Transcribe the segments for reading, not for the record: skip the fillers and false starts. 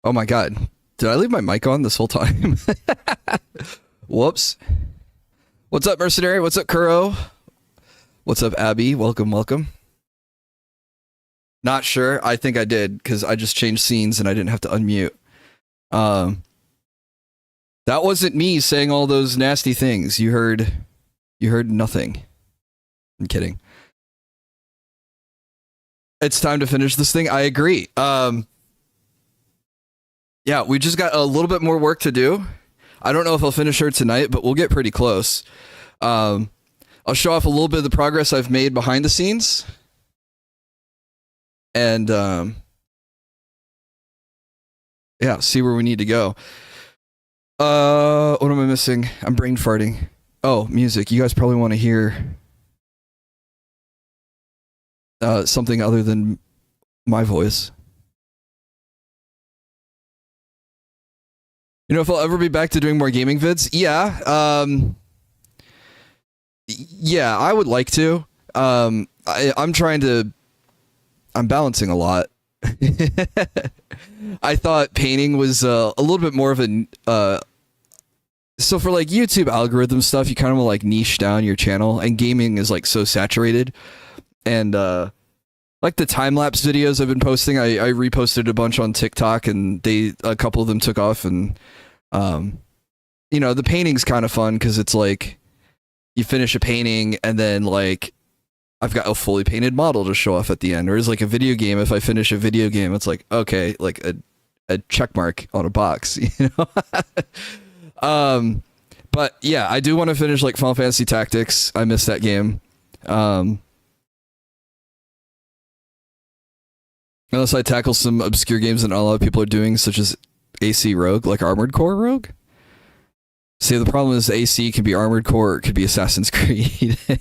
Oh my god. Did I leave my mic on this whole time? Whoops. What's up, Mercenary? What's up, Kuro? What's up, Abby? Welcome, welcome. Not sure. I think I did, because I just changed scenes and I didn't have to unmute. That wasn't me saying all those nasty things. You heard nothing. I'm kidding. It's time to finish this thing. I agree. Yeah, we just got a little bit more work to do. I don't know if I'll finish her tonight, but we'll get pretty close. I'll show off a little bit of the progress I've made behind the scenes. And, yeah, see where we need to go. What am I missing? I'm brain farting. Oh, music. You guys probably want to hear something other than my voice. You know, if I'll ever be back to doing more gaming vids? Yeah. Yeah, I would like to. I'm balancing a lot. I thought painting was a little bit more of a... so for like YouTube algorithm stuff, you kind of like niche down your channel, and gaming is like so saturated. And like the time-lapse videos I've been posting, I reposted a bunch on TikTok, and a couple of them took off. And you know, the painting's kind of fun because it's like you finish a painting and then like I've got a fully painted model to show off at the end. Or it's like a video game. If I finish a video game, it's like, okay, like a check mark on a box, you know? But yeah, I do want to finish like Final Fantasy Tactics. I missed that game. Unless I tackle some obscure games that not a lot of people are doing, such as AC Rogue, like Armored Core Rogue. See, the problem is AC can be Armored Core, or it could be Assassin's Creed. Here,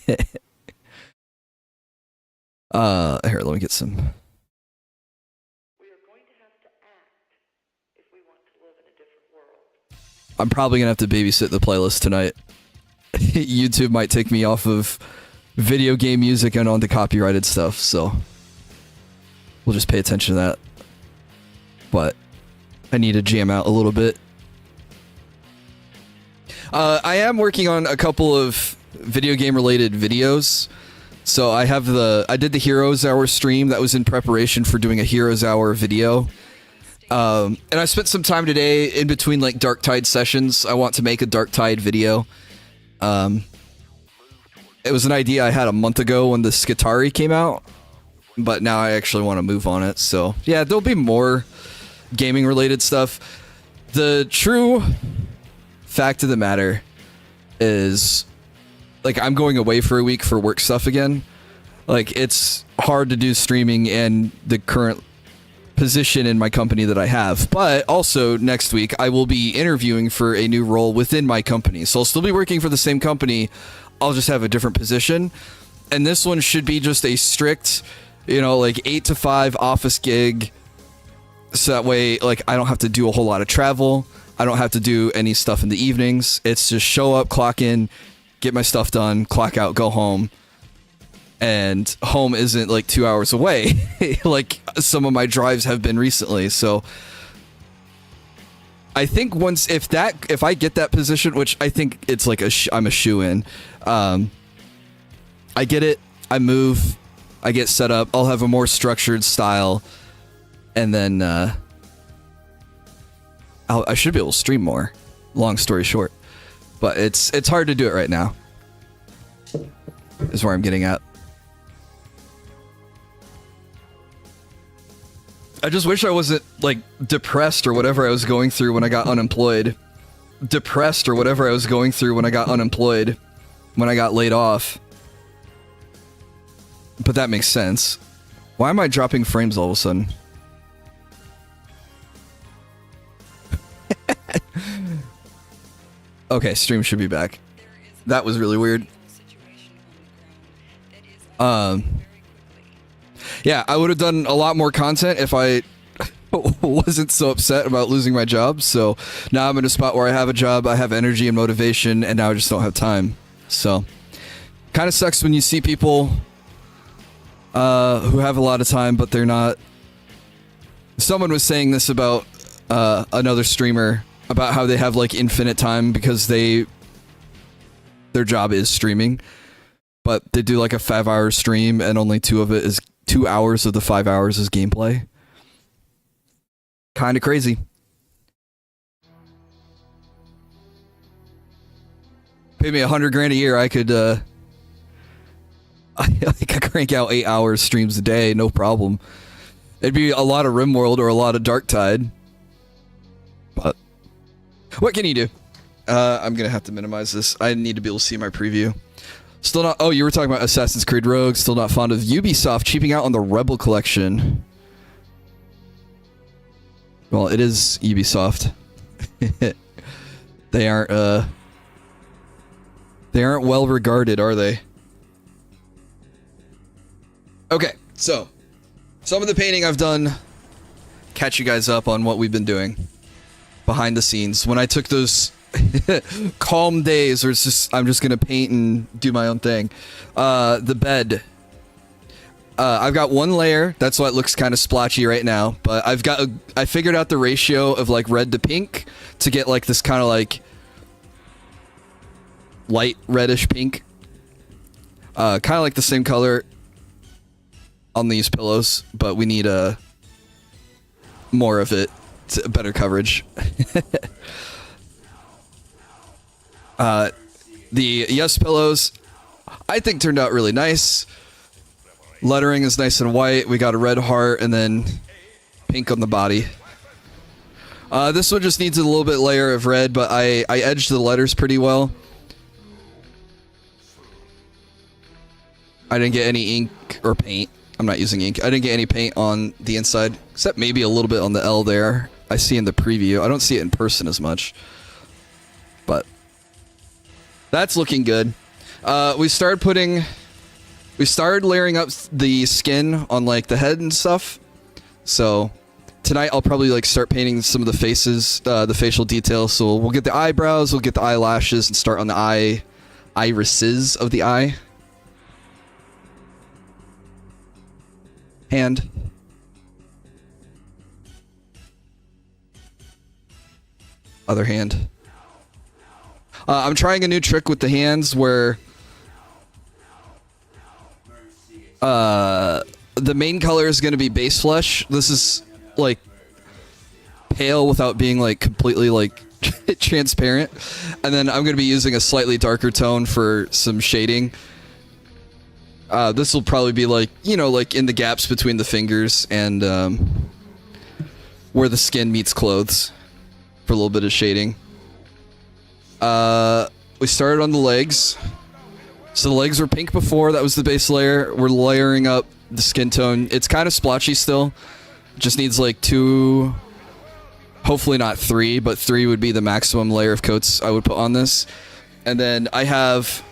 let me get some. We are going to have to act if we want to live in a different world. I'm probably gonna have to babysit the playlist tonight. YouTube might take me off of video game music and onto copyrighted stuff, so we'll just pay attention to that. But I need to jam out a little bit. I am working on a couple of video game related videos. So I did the Heroes Hour stream that was in preparation for doing a Heroes Hour video. And I spent some time today in between like Dark Tide sessions. I want to make a Dark Tide video. It was an idea I had a month ago when the Skitari came out, but now I actually want to move on it. So yeah, there'll be more gaming related stuff. The true fact of the matter is, like, I'm going away for a week for work stuff again. Like, it's hard to do streaming in the current position in my company that I have. But also next week I will be interviewing for a new role within my company. So I'll still be working for the same company. I'll just have a different position. And this one should be just a strict, you know, like 8 to 5 office gig. So that way, like, I don't have to do a whole lot of travel. I don't have to do any stuff in the evenings. It's just show up, clock in, get my stuff done, clock out, go home. And home isn't like 2 hours away like some of my drives have been recently. So I think if I get that position, which I think it's like I'm a shoe-in, I get it, I move, I get set up, I'll have a more structured style, and then I should be able to stream more, long story short. But it's hard to do it right now, is where I'm getting at. I just wish I wasn't, like, depressed or whatever I was going through when I got unemployed. Depressed or whatever I was going through when I got unemployed. When I got laid off. But that makes sense. Why am I dropping frames all of a sudden? Okay, stream should be back. That was really weird. Yeah, I would have done a lot more content if I wasn't so upset about losing my job. So now I'm in a spot where I have a job, I have energy and motivation, and now I just don't have time. So kind of sucks when you see people who have a lot of time, but they're not. Someone was saying this about another streamer about how they have like infinite time because their job is streaming, but they do like a 5-hour stream and only 2 hours of the 5 hours is gameplay. Kind of crazy. Pay me $100,000 a year, I could I could crank out 8 hours streams a day, no problem. It'd be a lot of RimWorld or a lot of Darktide. But what can you do? I'm gonna have to minimize this. I need to be able to see my preview. Still not. Oh, you were talking about Assassin's Creed Rogue. Still not fond of Ubisoft cheaping out on the Rebel collection. Well, it is Ubisoft. They aren't well regarded, are they? Okay, so some of the painting I've done. Catch you guys up on what we've been doing behind the scenes. When I took those calm days where it's just I'm just gonna paint and do my own thing. The bed. I've got 1 layer. That's why it looks kind of splotchy right now. But I figured out the ratio of like red to pink to get like this kind of like light reddish pink. Kind of like the same color on these pillows, but we need more of it. Better coverage. The Yes pillows, I think turned out really nice. Lettering is nice and white. We got a red heart and then pink on the body. This one just needs a little bit layer of red, but I edged the letters pretty well. I didn't get any ink or paint. I'm not using ink. I didn't get any paint on the inside, except maybe a little bit on the L there. I see in the preview. I don't see it in person as much. But that's looking good. We started layering up the skin on like the head and stuff. So tonight I'll probably like start painting some of the faces, the facial details. So we'll get the eyebrows, we'll get the eyelashes, and start on the irises of the eye. Hand. Other hand. I'm trying a new trick with the hands where the main color is going to be base flesh. This is like pale without being like completely like transparent. And then I'm going to be using a slightly darker tone for some shading. This will probably be like, you know, like in the gaps between the fingers and where the skin meets clothes for a little bit of shading. We started on the legs. So the legs were pink before. That was the base layer. We're layering up the skin tone. It's kind of splotchy still. Just needs like 2, hopefully not 3, but 3 would be the maximum layer of coats I would put on this. And then I have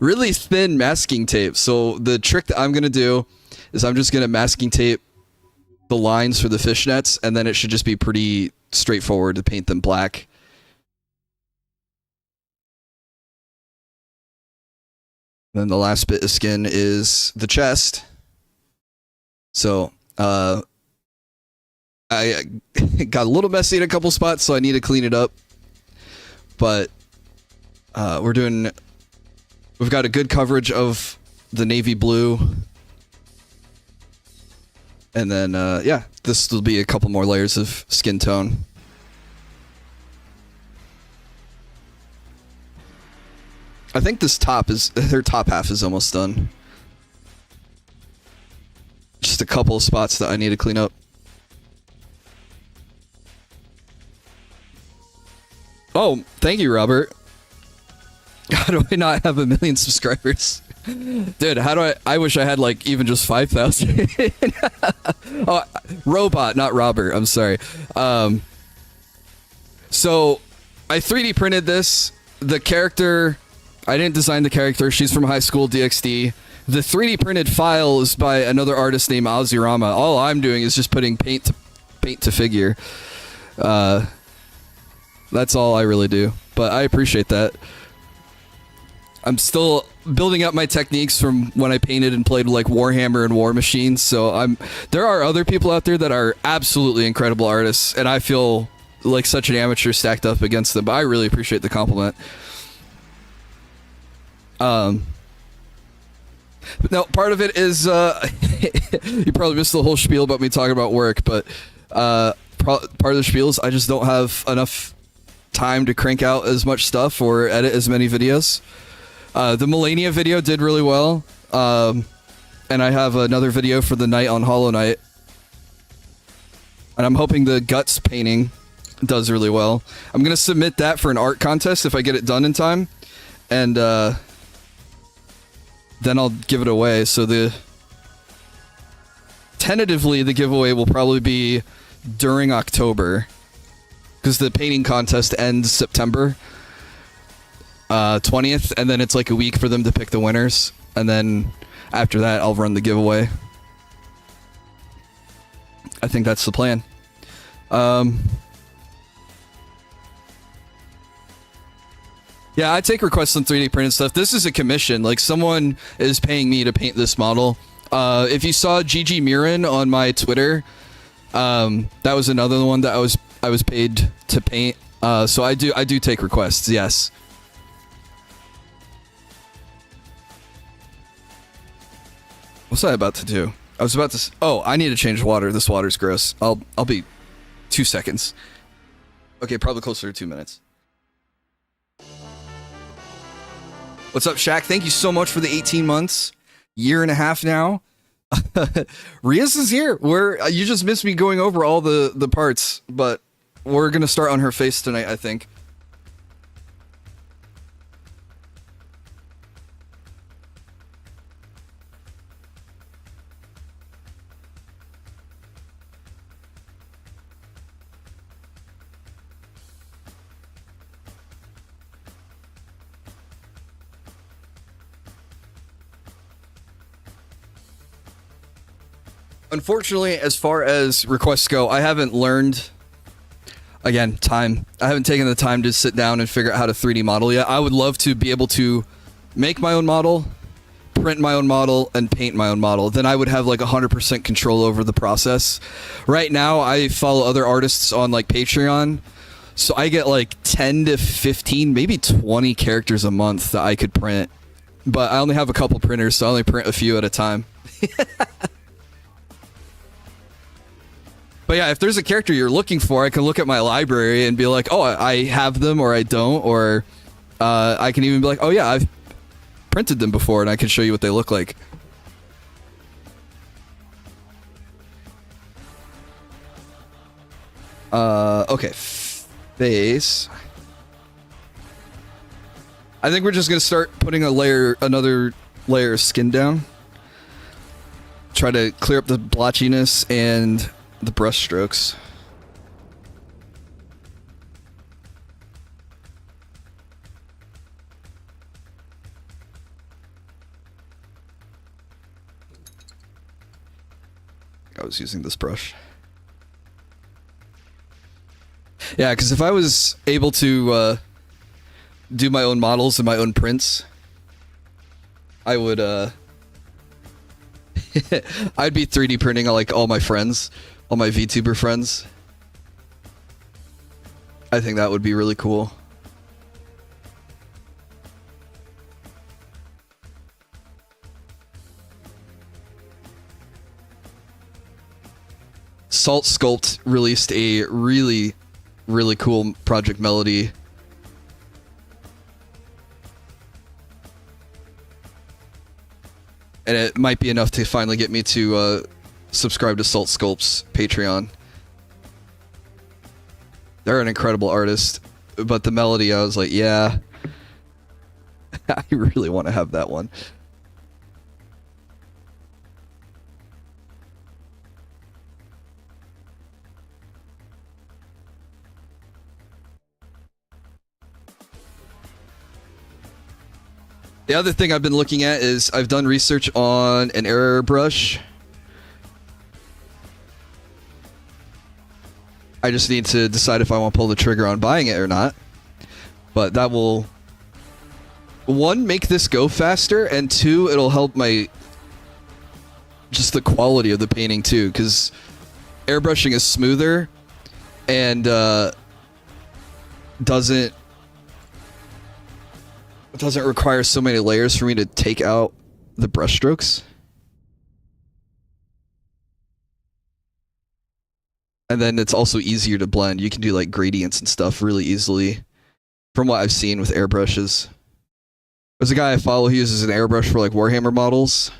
really thin masking tape. So the trick that I'm going to do is I'm just going to masking tape the lines for the fishnets, and then it should just be pretty straightforward to paint them black. Then the last bit of skin is the chest. So I got a little messy in a couple spots, so I need to clean it up. But we've got a good coverage of the navy blue. And then, yeah, this will be a couple more layers of skin tone. I think their top half is almost done. Just a couple of spots that I need to clean up. Oh, thank you, Robert. How do I not have 1 million subscribers? Dude, how do I wish I had like even just 5,000. Oh, Robot, not Robert. I'm sorry. So I 3D printed this. The character, I didn't design the character. She's from high school DxD. The 3D printed file is by another artist named Azirama. All I'm doing is just putting paint to figure. That's all I really do. But I appreciate that. I'm still building up my techniques from when I painted and played like Warhammer and War Machines. So there are other people out there that are absolutely incredible artists, and I feel like such an amateur stacked up against them. But I really appreciate the compliment. But no, part of it is you probably missed the whole spiel about me talking about work, but part of the spiel is I just don't have enough time to crank out as much stuff or edit as many videos. The Melania video did really well, and I have another video for the night on Hollow Knight, and I'm hoping the Guts painting does really well. I'm gonna submit that for an art contest if I get it done in time, and then I'll give it away. So tentatively the giveaway will probably be during October, because the painting contest ends September 20th, and then it's like a week for them to pick the winners, and then after that I'll run the giveaway. I think that's the plan. Yeah, I take requests on 3D print and stuff. This is a commission. Like, someone is paying me to paint this model. If you saw GG Miran on my Twitter, that was another one that I was paid to paint. So I do take requests. Yes. What's I about to do? I was about to. Oh, I need to change water. This water's gross. I'll be 2 seconds. Okay, probably closer to 2 minutes. What's up, Shaq? Thank you so much for the 18 months. Year and a half now. Rias is here. You just missed me going over all the parts, but we're gonna start on her face tonight, I think. Unfortunately, as far as requests go, I haven't learned, again, time. I haven't taken the time to sit down and figure out how to 3D model yet. I would love to be able to make my own model, print my own model, and paint my own model. Then I would have like 100% control over the process. Right now, I follow other artists on like Patreon, so I get like 10 to 15, maybe 20 characters a month that I could print. But I only have a couple printers, so I only print a few at a time. But yeah, if there's a character you're looking for, I can look at my library and be like, oh, I have them or I don't, or I can even be like, oh yeah, I've printed them before and I can show you what they look like. Okay, face. I think we're just gonna start putting another layer of skin down. Try to clear up the blotchiness and the brush strokes. I was using this brush. Yeah, because if I was able to do my own models and my own prints, I would I'd be 3D printing like all my friends. All my VTuber friends. I think that would be really cool. Salt Sculpt released a really, really cool Project Melody. And it might be enough to finally get me to subscribe to Salt Sculpt's Patreon. They're an incredible artist, but the melody, I was like, yeah, I really want to have that one. The other thing I've been looking at is I've done research on an airbrush. I just need to decide if I want to pull the trigger on buying it or not. But that will one, make this go faster, and two, it'll help just the quality of the painting too, because airbrushing is smoother and doesn't require so many layers for me to take out the brush strokes. And then it's also easier to blend. You can do like gradients and stuff really easily from what I've seen with airbrushes. There's a guy I follow, he uses an airbrush for like Warhammer models.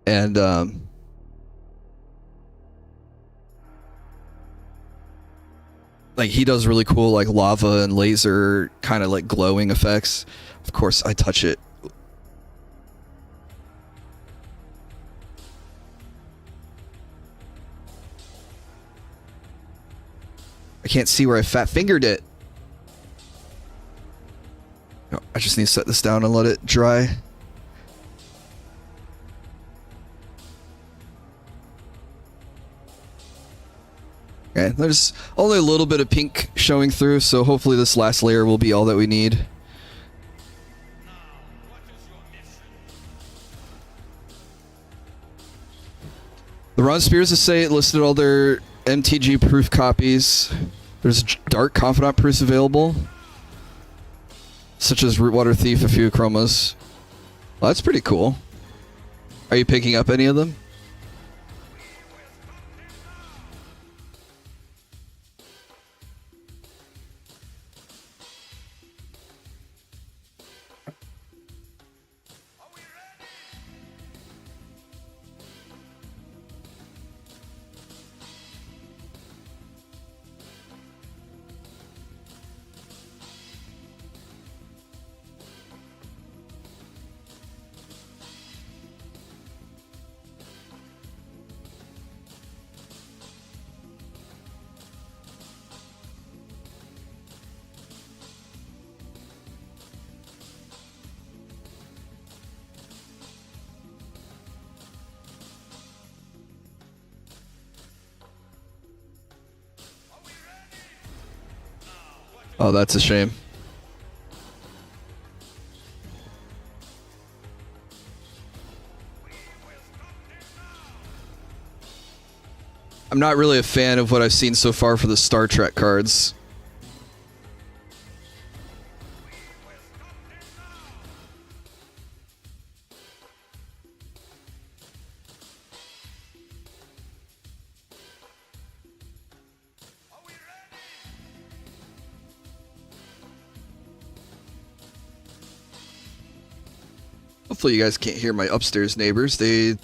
And like he does really cool like lava and laser kind of like glowing effects. Of course, I touch it. I can't see where I fat fingered it. No, I just need to set this down and let it dry. Okay, there's only a little bit of pink showing through, so hopefully this last layer will be all that we need. The Ron Spears Estate listed all their MTG proof copies. There's Dark Confidant proofs available, such as Rootwater Thief, a few chromas. Well, that's pretty cool. Are you picking up any of them? Oh, that's a shame. I'm not really a fan of what I've seen so far for the Star Trek cards. Hopefully you guys can't hear my upstairs neighbors. They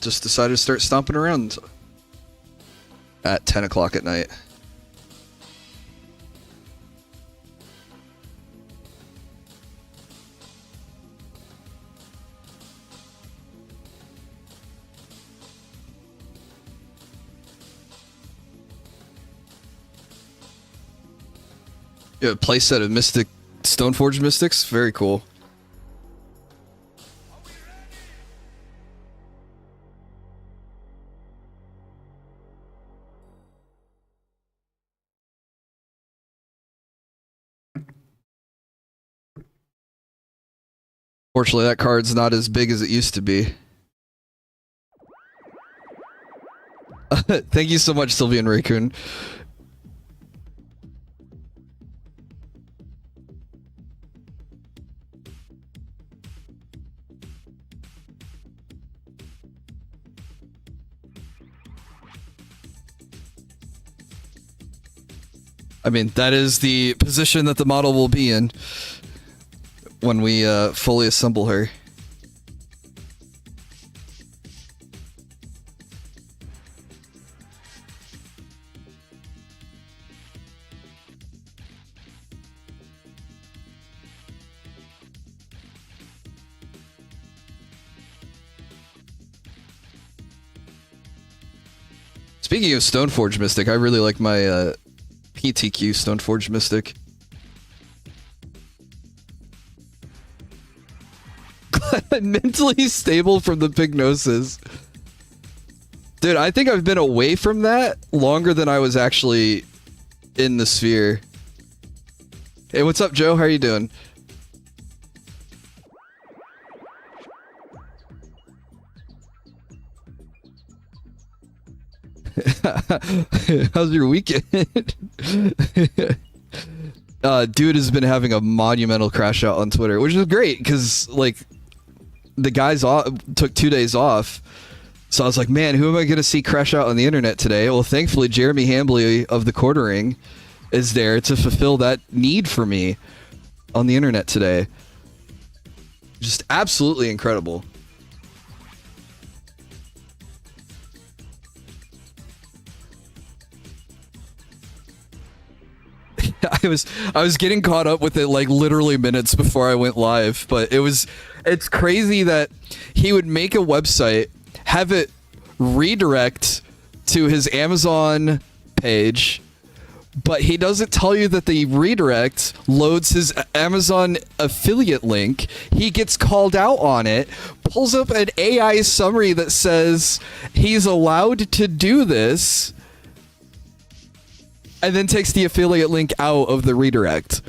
just decided to start stomping around at 10 o'clock at night. You have a playset of Mystic Stoneforge Mystics? Very cool. Fortunately, that card's not as big as it used to be. Thank you so much, Sylvian Raccoon. I mean, that is the position that the model will be in when we fully assemble her. Speaking of Stoneforge Mystic, I really like my PTQ Stoneforge Mystic. Mentally stable from the Pygnosis. Dude, I think I've been away from that longer than I was actually in the sphere. Hey, what's up, Joe? How are you doing? How's your weekend? Dude has been having a monumental crash out on Twitter, which is great because like the guys took 2 days off. So I was like, man, who am I going to see crash out on the internet today? Well, thankfully, Jeremy Hambley of the Quartering is there to fulfill that need for me on the internet today. Just absolutely incredible. I was getting caught up with it like literally minutes before I went live, but it's crazy that he would make a website, have it redirect to his Amazon page, but he doesn't tell you that the redirect loads his Amazon affiliate link. He gets called out on it, pulls up an AI summary that says he's allowed to do this, and then takes the affiliate link out of the redirect.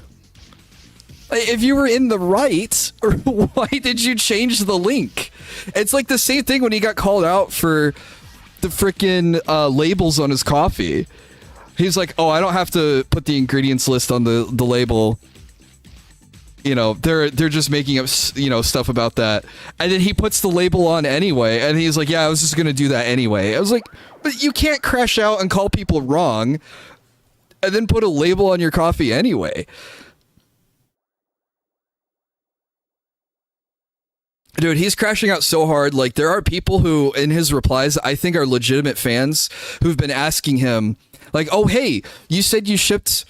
If you were in the right, why did you change the link? It's like the same thing when he got called out for the freaking labels on his coffee. He's like, oh, I don't have to put the ingredients list on the label. You know, they're just making up, you know, stuff about that. And then he puts the label on anyway. And he's like, yeah, I was just going to do that anyway. I was like, but you can't crash out and call people wrong and then put a label on your coffee anyway. Dude, he's crashing out so hard. Like, there are people who, in his replies, I think are legitimate fans who've been asking him, like, oh, hey, you said you shipped,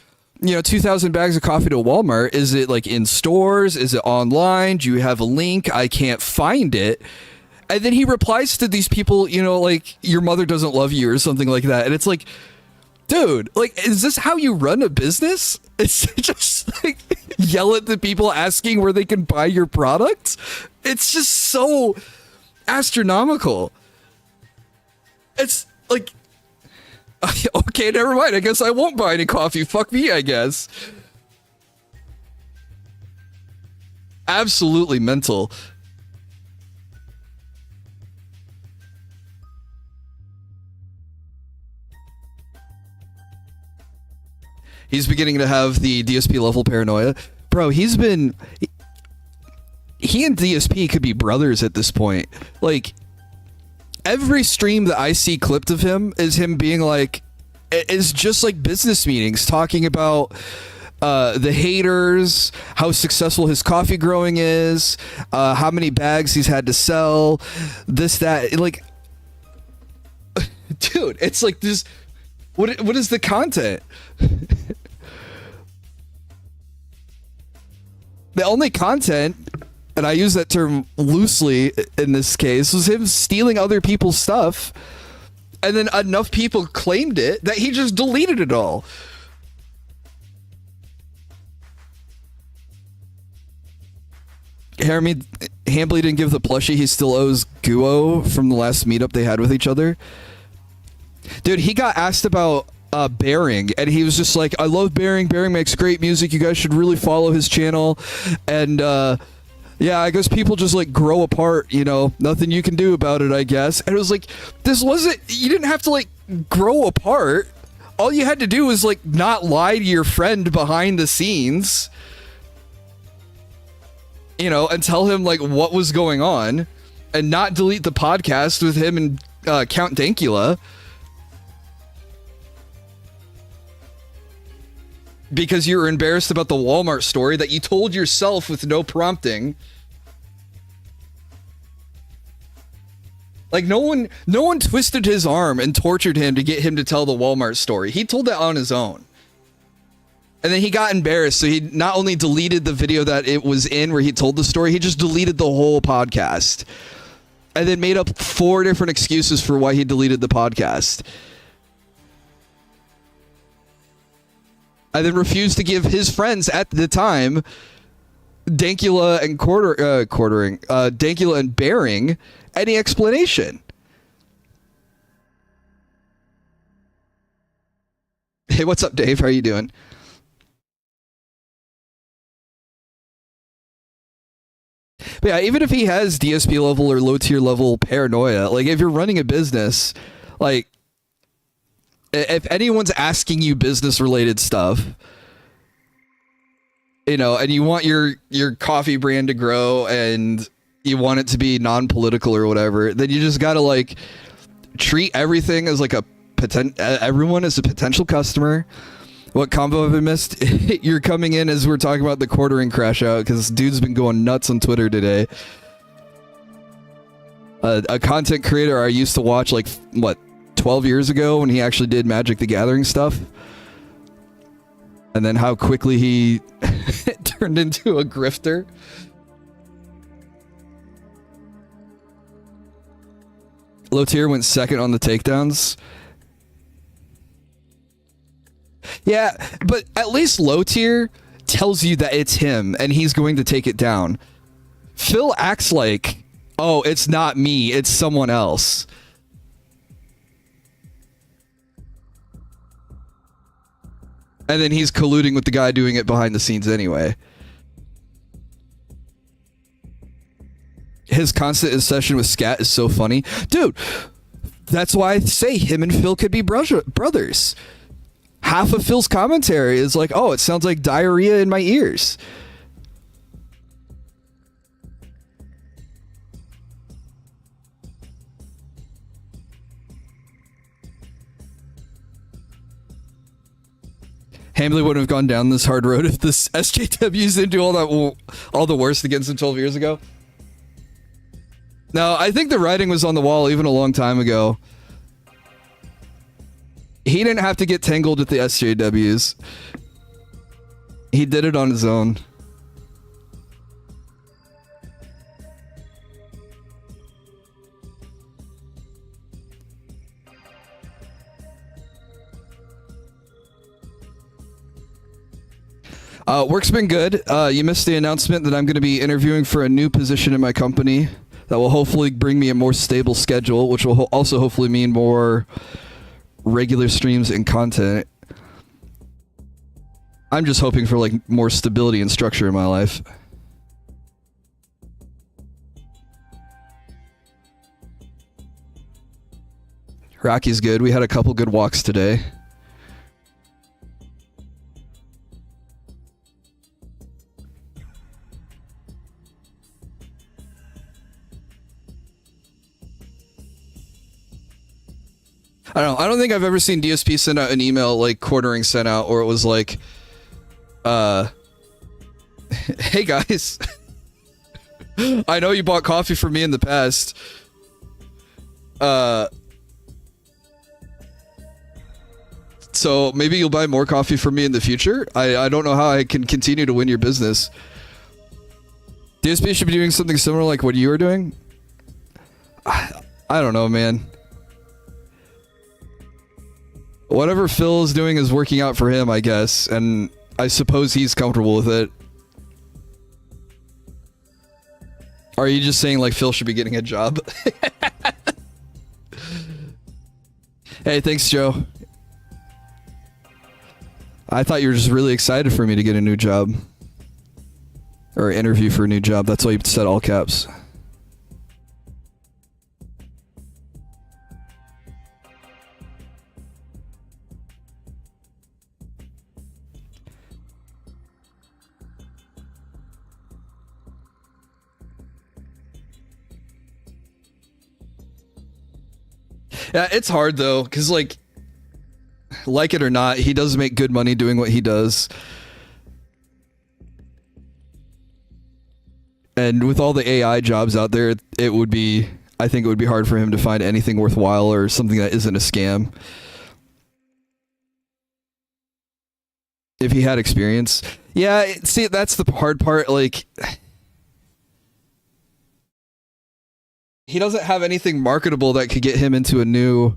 2,000 bags of coffee to Walmart. Is it, like, in stores? Is it online? Do you have a link? I can't find it. And then he replies to these people, like, your mother doesn't love you or something like that. And it's like, dude, like, is this how you run a business? It's just like yell at the people asking where they can buy your product. It's just so astronomical. It's like, okay, never mind. I guess I won't buy any coffee. Fuck me, I guess. Absolutely mental. He's beginning to have the DSP level paranoia. Bro, he and DSP could be brothers at this point. Like, every stream that I see clipped of him is him being like, is just like business meetings talking about the haters, how successful his coffee growing is, how many bags he's had to sell, this, that. Like, dude, it's like this. What is the content? The only content, and I use that term loosely in this case, was him stealing other people's stuff, and then enough people claimed it that he just deleted it all. Hambley didn't give the plushie he still owes Guo from the last meetup they had with each other. Dude, he got asked about Bearing, and he was just like, I love Bearing. Bearing makes great music. You guys should really follow his channel. And yeah, I guess people just like grow apart, nothing you can do about it, I guess. And it was like, you didn't have to like grow apart. All you had to do was like not lie to your friend behind the scenes, and tell him like what was going on, and not delete the podcast with him and Count Dankula. Because you were embarrassed about the Walmart story that you told yourself with no prompting. Like, no one twisted his arm and tortured him to get him to tell the Walmart story. He told that on his own. And then he got embarrassed, so he not only deleted the video that it was in where he told the story, he just deleted the whole podcast. And then made up 4 different excuses for why he deleted the podcast. And then refused to give his friends at the time, Dankula and Dankula and Bearing, any explanation. Hey, what's up, Dave? How are you doing? But yeah, even if he has DSP level or low tier level paranoia, like if you're running a business, like If anyone's asking you business related stuff, you know, and you want your coffee brand to grow and you want it to be non-political or whatever, then you just gotta like treat everything as like everyone is a potential customer. What combo have I missed? You're coming in as we're talking about the quartering crash out because dude's been going nuts on Twitter today. A content creator I used to watch like, what, 12 years ago when he actually did Magic the Gathering stuff. And then how quickly he turned into a grifter. Low tier went second on the takedowns. Yeah, but at least low tier tells you that it's him and he's going to take it down. Phil acts like, oh, it's not me, it's someone else. And then he's colluding with the guy doing it behind the scenes anyway. His constant obsession with scat is so funny. Dude, that's why I say him and Phil could be brothers. Half of Phil's commentary is like, oh, it sounds like diarrhea in my ears. Hamley wouldn't have gone down this hard road if this SJWs didn't do all the worst against him 12 years ago. No, I think the writing was on the wall even a long time ago. He didn't have to get tangled with the SJWs. He did it on his own. Work's been good. You missed the announcement that I'm going to be interviewing for a new position in my company that will hopefully bring me a more stable schedule, which will also hopefully mean more regular streams and content. I'm just hoping for like more stability and structure in my life. Rocky's good. We had a couple good walks today. I don't think I've ever seen DSP send out an email like quartering sent out, or it was like, hey guys, I know you bought coffee for me in the past. So maybe you'll buy more coffee for me in the future. I don't know how I can continue to win your business. DSP should be doing something similar like what you were doing. I don't know, man. Whatever Phil is doing is working out for him, I guess, and I suppose he's comfortable with it. Or are you just saying like Phil should be getting a job? Hey, thanks, Joe. I thought you were just really excited for me to get a new job. Or interview for a new job. That's why you said all caps. Yeah, it's hard though, because like it or not, he does make good money doing what he does. And with all the AI jobs out there, I think it would be hard for him to find anything worthwhile or something that isn't a scam. If he had experience. Yeah, see, that's the hard part, like he doesn't have anything marketable that could get him into a new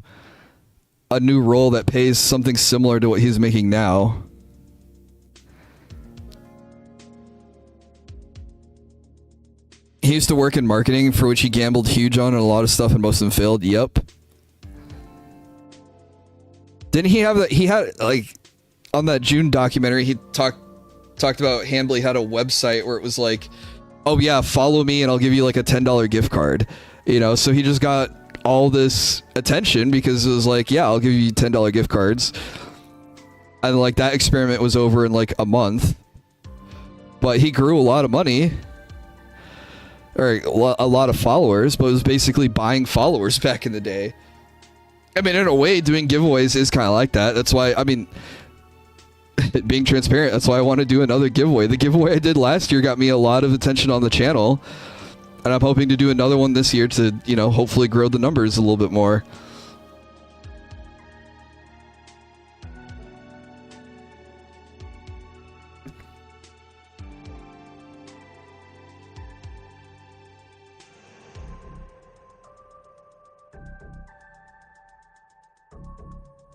role that pays something similar to what he's making now. He used to work in marketing, for which he gambled huge on and a lot of stuff, and most of them failed. Yep. Didn't he have that? He had like on that June documentary, he talked about Hambly had a website where it was like, oh yeah, follow me and I'll give you like a $10 gift card. You know, so he just got all this attention because it was like, yeah, I'll give you $10 gift cards. And like that experiment was over in like a month. But he grew a lot of money. Or a lot of followers, but it was basically buying followers back in the day. I mean, in a way, doing giveaways is kind of like that. That's why, I mean, being transparent, that's why I want to do another giveaway. The giveaway I did last year got me a lot of attention on the channel. And I'm hoping to do another one this year to, you know, hopefully grow the numbers a little bit more.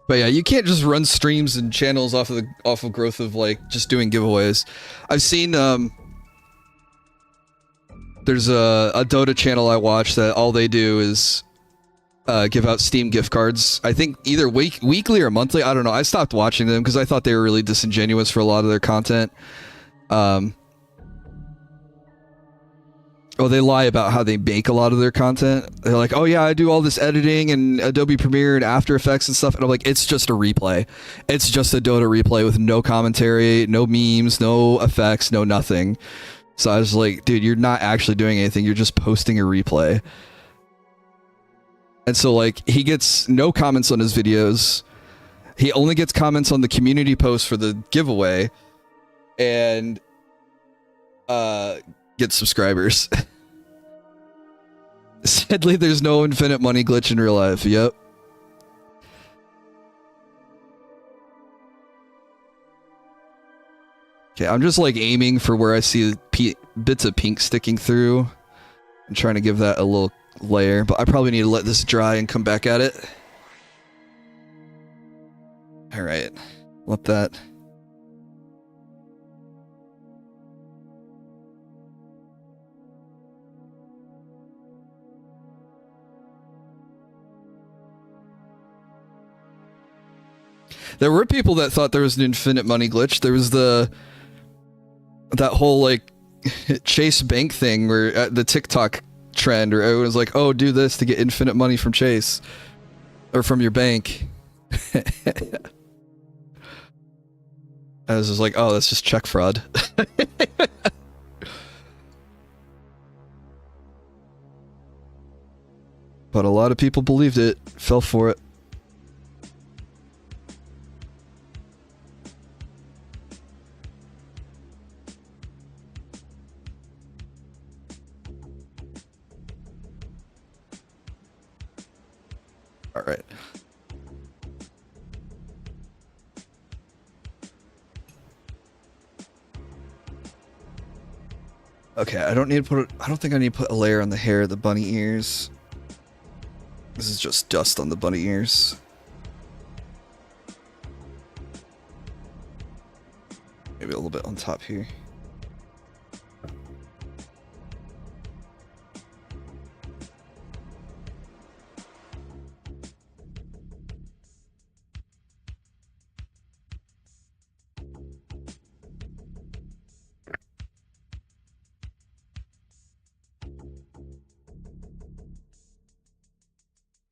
But yeah, you can't just run streams and channels off of growth of like just doing giveaways. I've seen there's a Dota channel I watch that all they do is give out Steam gift cards. I think either weekly or monthly. I don't know. I stopped watching them because I thought they were really disingenuous for a lot of their content. Oh, they lie about how they make a lot of their content. They're like, oh yeah, I do all this editing and Adobe Premiere and After Effects and stuff. And I'm like, it's just a replay. It's just a Dota replay with no commentary, no memes, no effects, no nothing. So I was like, dude, you're not actually doing anything. You're just posting a replay. And so like, he gets no comments on his videos. He only gets comments on the community post for the giveaway. And get subscribers. Sadly, there's no infinite money glitch in real life. Yep. Okay, I'm just like aiming for where I see bits of pink sticking through. I'm trying to give that a little layer, but I probably need to let this dry and come back at it. All right, let that. There were people that thought there was an infinite money glitch. There was that whole like Chase Bank thing where the TikTok trend where everyone was like, oh, do this to get infinite money from Chase or from your bank. I was just like, oh, that's just check fraud. But a lot of people believed it, fell for it. All right. Okay, I don't think I need to put a layer on the hair of the bunny ears. This is just dust on the bunny ears. Maybe a little bit on top here.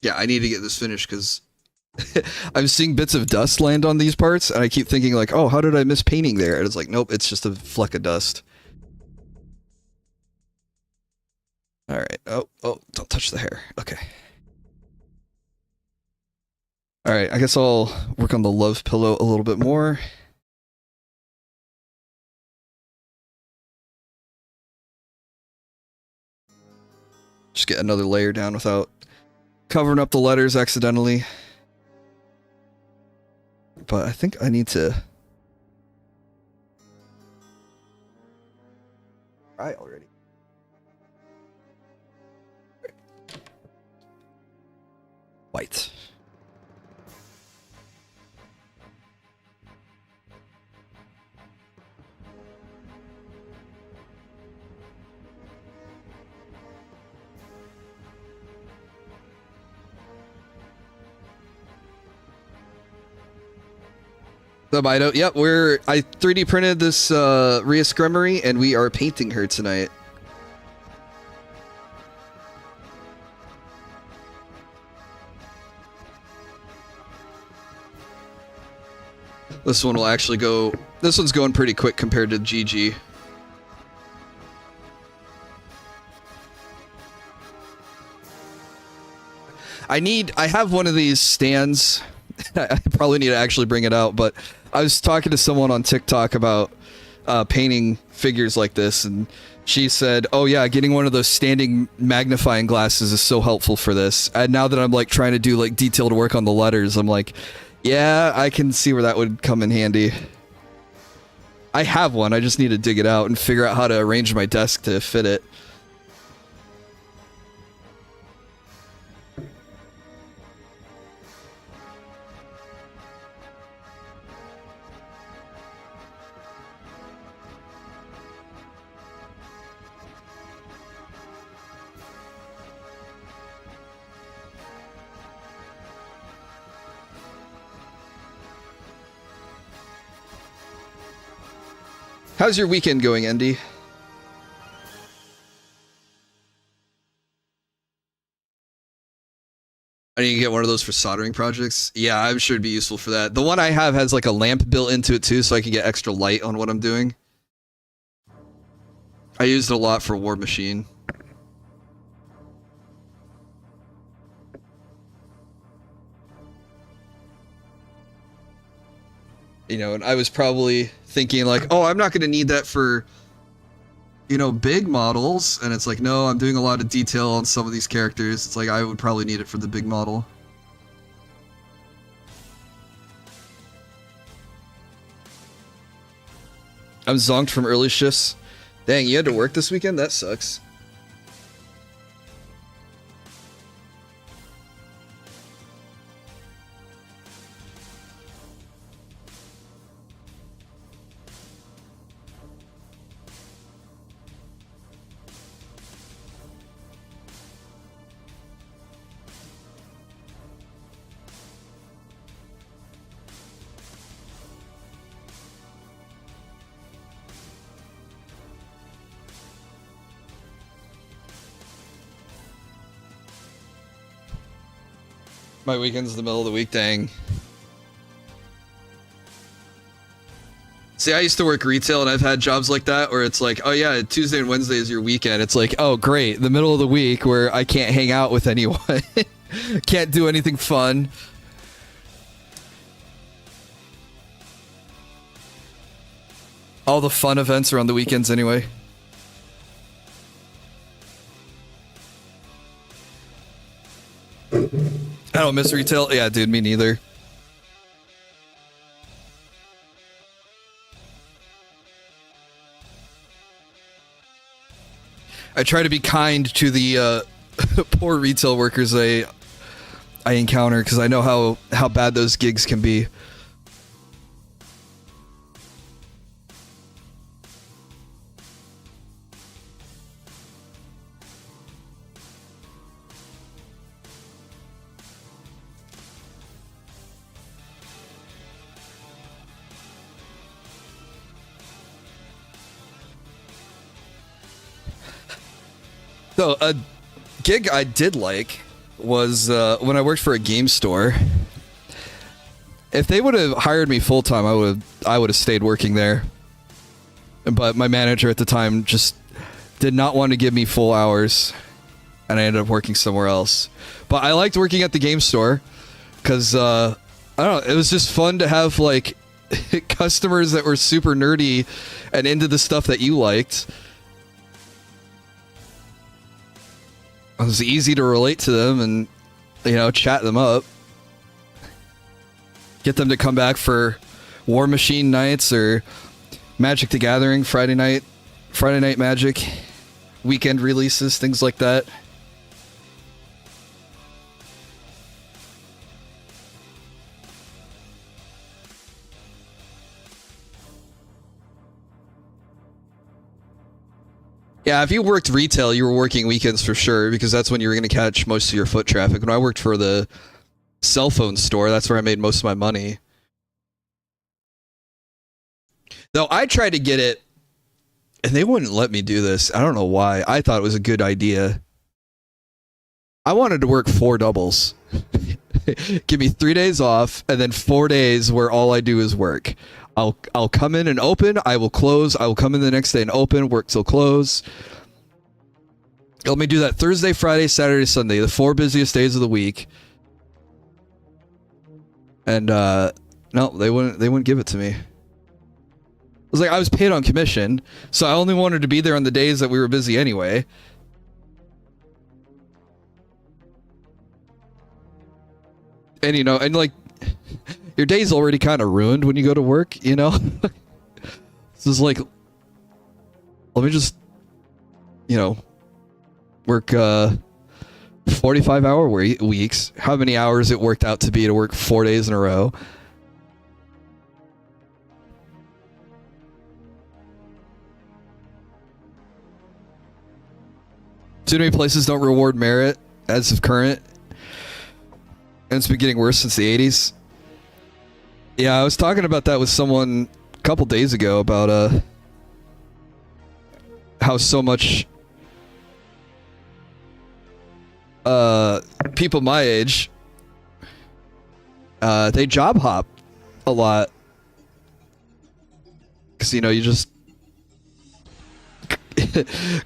Yeah, I need to get this finished because I'm seeing bits of dust land on these parts, and I keep thinking like, oh, how did I miss painting there? And it's like, nope, it's just a fleck of dust. All right. Oh, don't touch the hair. Okay. All right, I guess I'll work on the love pillow a little bit more. Just get another layer down without covering up the letters accidentally. But I think I need to try already. White. The Bido. Yep, I 3D printed this Rias Gremory, and we are painting her tonight. This one will actually go... This one's going pretty quick compared to GG. I have one of these stands. I probably need to actually bring it out, but I was talking to someone on TikTok about painting figures like this, and she said, oh yeah, getting one of those standing magnifying glasses is so helpful for this. And now that I'm like trying to do like detailed work on the letters, I'm like, yeah, I can see where that would come in handy. I have one, I just need to dig it out and figure out how to arrange my desk to fit it. How's your weekend going, Andy? I need to get one of those for soldering projects. Yeah, I'm sure it'd be useful for that. The one I have has like a lamp built into it too, so I can get extra light on what I'm doing. I used it a lot for War Machine. You know, and I was probably thinking like, oh, I'm not going to need that for, you know, big models. And it's like, no, I'm doing a lot of detail on some of these characters. It's like, I would probably need it for the big model. I'm zonked from early shifts. Dang, you had to work this weekend? That sucks. My weekend's the middle of the week, dang. See, I used to work retail, and I've had jobs like that where it's like, oh yeah, Tuesday and Wednesday is your weekend. It's like, oh great, the middle of the week where I can't hang out with anyone. Can't do anything fun. All the fun events are on the weekends anyway. I don't miss retail. Yeah, dude, me neither. I try to be kind to the poor retail workers I encounter because I know how bad those gigs can be. So a gig I did like was when I worked for a game store. If they would have hired me full time, I would have stayed working there. But my manager at the time just did not want to give me full hours, and I ended up working somewhere else. But I liked working at the game store because I don't know, it was just fun to have like customers that were super nerdy and into the stuff that you liked. It was easy to relate to them and, you know, chat them up. Get them to come back for War Machine nights or Magic the Gathering, Friday night Magic, weekend releases, things like that. Yeah, if you worked retail, you were working weekends for sure, because that's when you were going to catch most of your foot traffic. When I worked for the cell phone store, that's where I made most of my money. Though I tried to get it, and they wouldn't let me do this. I don't know why. I thought it was a good idea. I wanted to work 4 doubles. Give me 3 days off, and then 4 days where all I do is work. I'll come in and open. I will close. I will come in the next day and open. Work till close. Let me do that Thursday, Friday, Saturday, Sunday, the 4 busiest days of the week. And no, they wouldn't give it to me. It was like I was paid on commission, so I only wanted to be there on the days that we were busy anyway. And you know, and like your day's already kind of ruined when you go to work, you know? This is like, let me just, you know, work 45-hour weeks. How many hours it worked out to be to work 4 days in a row. Too many places don't reward merit as of current. And it's been getting worse since the 80s. Yeah, I was talking about that with someone a couple days ago about how so much people my age they job hop a lot. Because, you know, you just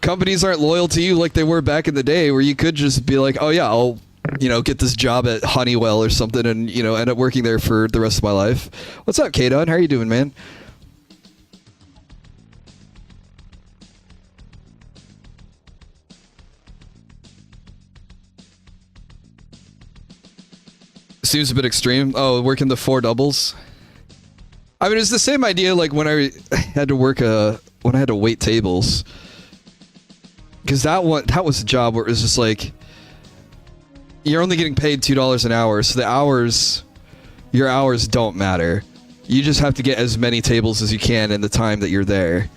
companies aren't loyal to you like they were back in the day, where you could just be like, oh yeah, I'll, you know, get this job at Honeywell or something and, you know, end up working there for the rest of my life. What's up, K-Don? How are you doing, man? Seems a bit extreme. Oh, working the 4 doubles. I mean, it's the same idea like when I had to work when I had to wait tables. Because that was a job where it was just like, you're only getting paid $2 an hour, so your hours don't matter. You just have to get as many tables as you can in the time that you're there.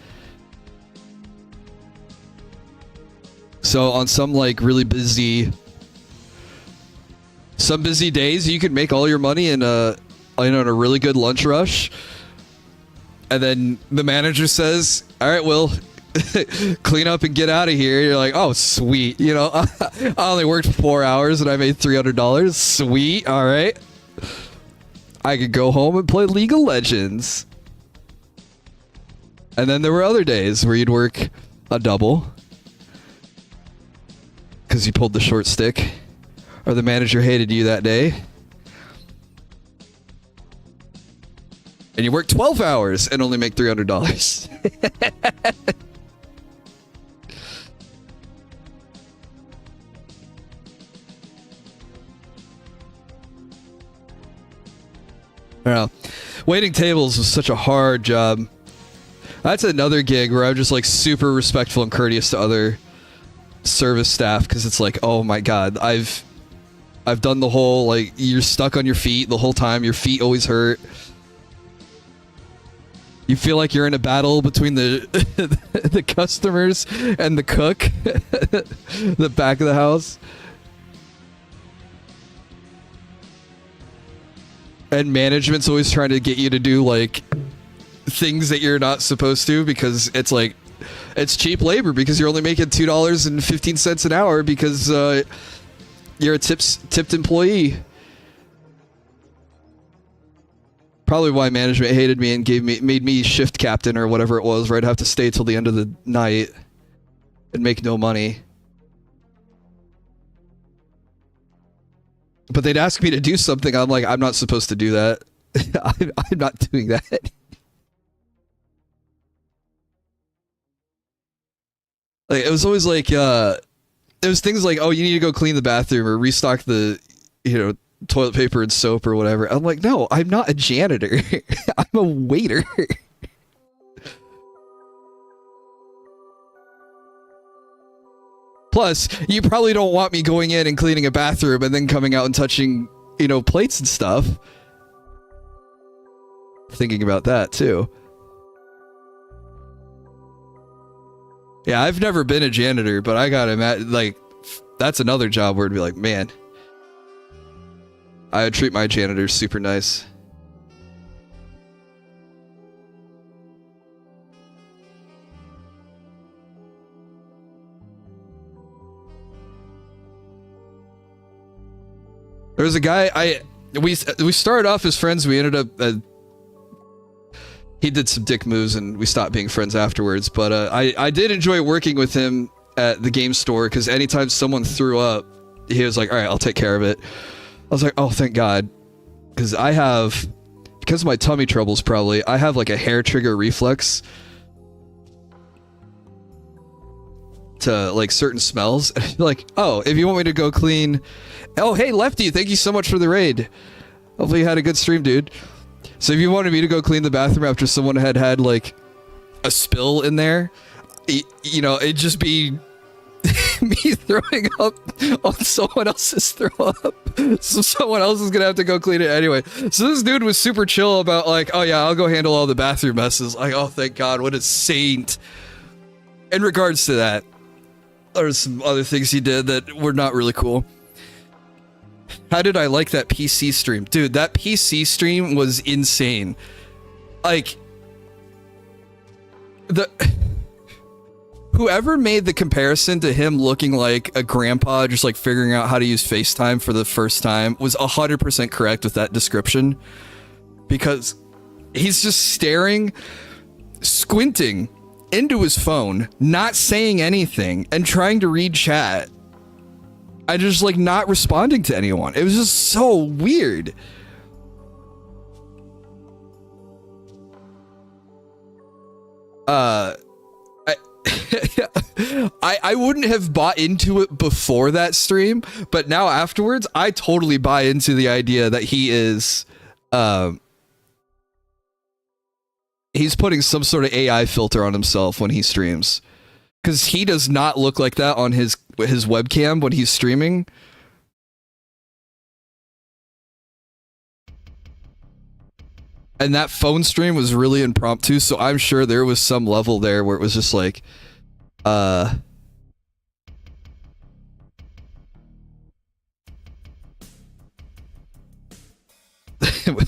So on some like really busy days, you can make all your money in a really good lunch rush. And then the manager says, all right, well, clean up and get out of here. You're like, oh, sweet. You know, I only worked 4 hours and I made $300. Sweet. All right. I could go home and play League of Legends. And then there were other days where you'd work a double because you pulled the short stick, or the manager hated you that day. And you work 12 hours and only make $300. I don't know. Waiting tables was such a hard job. That's another gig where I'm just like super respectful and courteous to other service staff, because it's like, oh my god, I've done the whole, like, you're stuck on your feet the whole time. Your feet always hurt. You feel like you're in a battle between the the customers and the cook, the back of the house. And management's always trying to get you to do like things that you're not supposed to, because it's like, it's cheap labor because you're only making $2.15 an hour because you're a tipped employee. Probably why management hated me and made me shift captain or whatever it was, where I'd have to stay till the end of the night and make no money. But they'd ask me to do something. I'm like, I'm not supposed to do that. I'm not doing that. Like, it was always like, it was things like, oh, you need to go clean the bathroom or restock the, you know, toilet paper and soap or whatever. I'm like, no, I'm not a janitor. I'm a waiter. Plus, you probably don't want me going in and cleaning a bathroom and then coming out and touching, you know, plates and stuff. Thinking about that too. Yeah, I've never been a janitor, but I gotta imagine, like, that's another job where it'd be like, man, I would treat my janitors super nice. There was a guy we started off as friends. We ended up he did some dick moves and we stopped being friends afterwards. But I did enjoy working with him at the game store because anytime someone threw up, he was like, "All right, I'll take care of it." I was like, "Oh, thank God," because because of my tummy troubles, probably I have like a hair trigger reflex to like certain smells. Like, oh, if you want me to go clean, oh hey Lefty, thank you so much for the raid. Hopefully you had a good stream, dude. So if you wanted me to go clean the bathroom after someone had like a spill in there, you know, it'd just be me throwing up on someone else's throw up. So someone else is gonna have to go clean it anyway. So this dude was super chill about like, oh yeah, I'll go handle all the bathroom messes. Like, oh thank God, what a saint. In regards to that, there's some other things he did that were not really cool. How did I like that PC stream? Dude, that PC stream was insane. Like, whoever made the comparison to him looking like a grandpa just like figuring out how to use FaceTime for the first time was 100% correct with that description. Because he's just staring, squinting into his phone, not saying anything, and trying to read chat. I just like not responding to anyone. It was just so weird. I wouldn't have bought into it before that stream, but now afterwards, I totally buy into the idea that he is, he's putting some sort of AI filter on himself when he streams. Because he does not look like that on his webcam when he's streaming. And that phone stream was really impromptu, so I'm sure there was some level there where it was just like,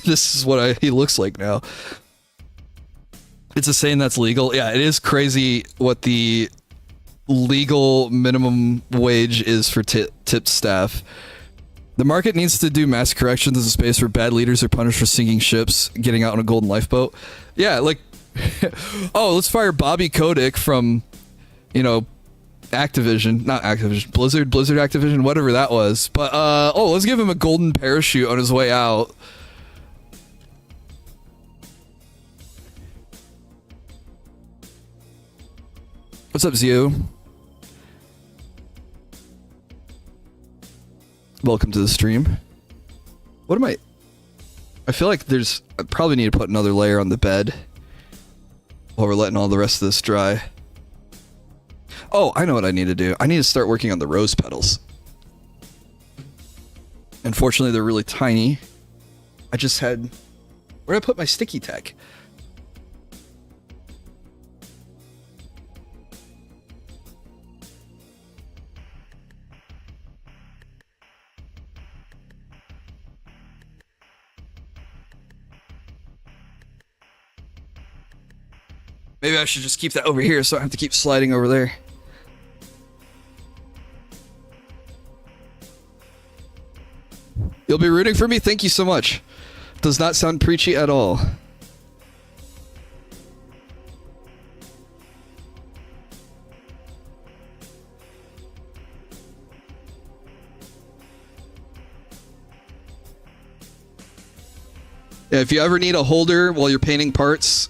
this is what he looks like now. It's a saying that's legal. Yeah, it is crazy what the legal minimum wage is for tipped staff. The market needs to do mass corrections as a space where bad leaders are punished for sinking ships, getting out on a golden lifeboat. Yeah, like, oh, let's fire Bobby Kotick from, you know, Activision, not Activision, Blizzard Activision, whatever that was. But, oh, let's give him a golden parachute on his way out. What's up, Zio? Welcome to the stream. What am I feel like I probably need to put another layer on the bed while we're letting all the rest of this dry. Oh, I know what I need to do. I need to start working on the rose petals. Unfortunately, they're really tiny. I just had... Where did I put my sticky tack? Maybe I should just keep that over here so I don't have to keep sliding over there. You'll be rooting for me? Thank you so much. Does not sound preachy at all. Yeah, if you ever need a holder while you're painting parts,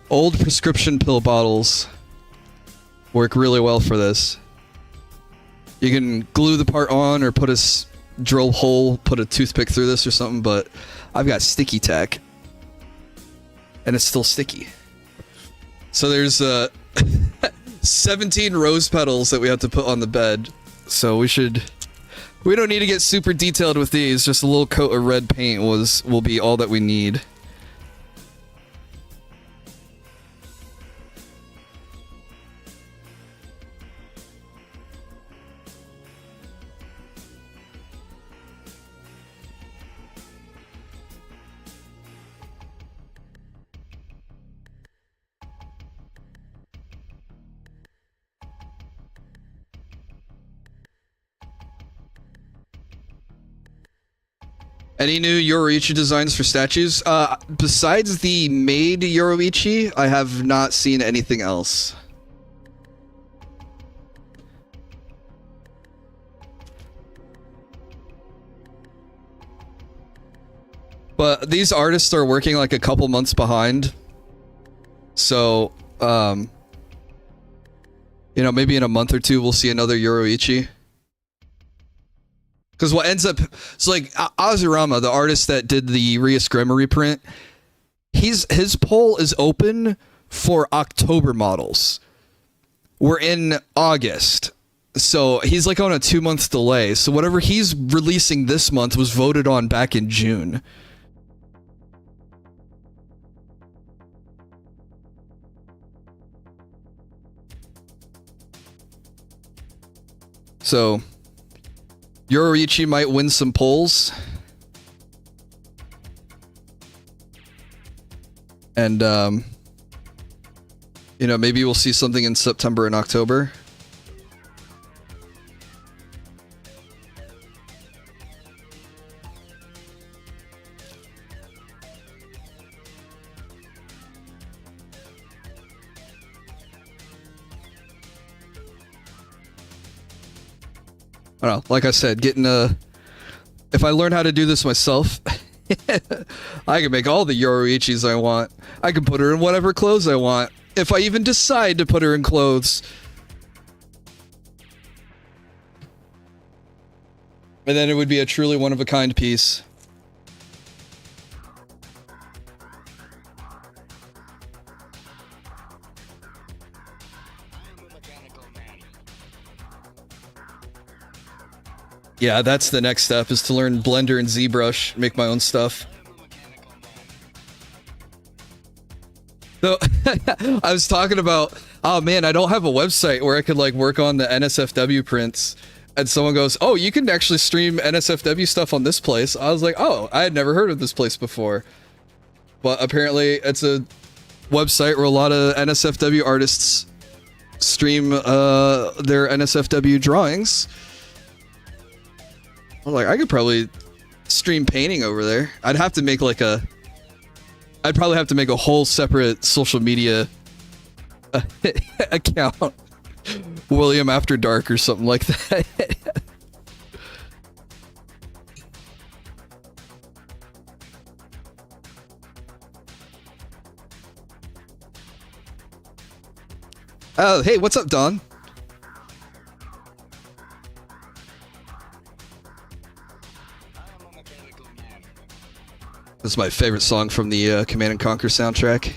old prescription pill bottles work really well for this. You can glue the part on or put a drill hole, put a toothpick through this or something, but I've got sticky tack and it's still sticky. So there's 17 rose petals that we have to put on the bed. So we don't need to get super detailed with these. Just a little coat of red paint will be all that we need. Any new Yoruichi designs for statues? Besides the made Yoruichi, I have not seen anything else. But these artists are working like a couple months behind. So, you know, maybe in a month or two we'll see another Yoruichi. Because what ends up, so like Azurama, the artist that did the Rias Gremory print, his poll is open for October models. We're in August, so he's like on a 2-month delay. So whatever he's releasing this month was voted on back in June. So Yoruichi might win some polls. And, you know, maybe we'll see something in September and October. I don't know, like I said, if I learn how to do this myself, I can make all the Yoruichis I want. I can put her in whatever clothes I want. If I even decide to put her in clothes. And then it would be a truly one-of-a-kind piece. Yeah, that's the next step, is to learn Blender and ZBrush, make my own stuff. So, I was talking about, oh man, I don't have a website where I could like work on the NSFW prints. And someone goes, oh, you can actually stream NSFW stuff on this place. I was like, oh, I had never heard of this place before. But apparently it's a website where a lot of NSFW artists stream their NSFW drawings. I was like, I could probably stream painting over there. I'd have to make like I'd probably have to make a whole separate social media account. William After Dark or something like that. Oh, hey, what's up, Don? This is my favorite song from the Command and Conquer soundtrack.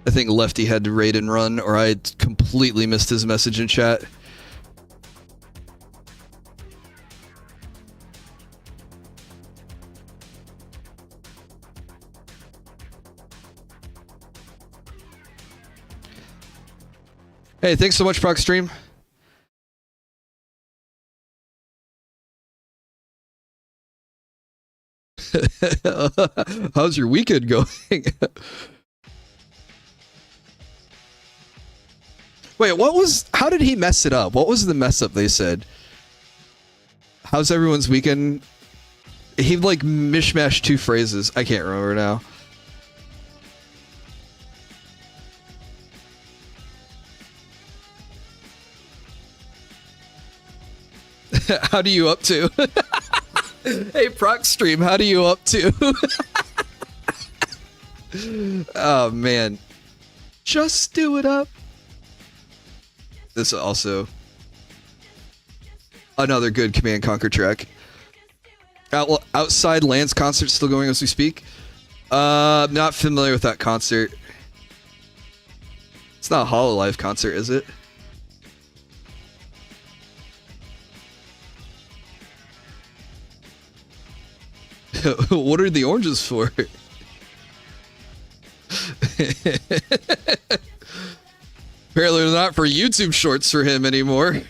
I think Lefty had to raid and run, or I completely missed his message in chat. Hey, thanks so much, Proc Stream. How's your weekend going? Wait, how did he mess it up? What was the mess up they said? How's everyone's weekend? He like mishmashed two phrases. I can't remember now. How do you up to? Hey, Proc Stream, how do you up to? Oh, man. Just do it up. This is also another good Command Conquer track. Outside Lands concert still going as we speak. Not familiar with that concert. It's not a Hololive concert, is it? What are the oranges for? Apparently they're not for YouTube shorts for him anymore.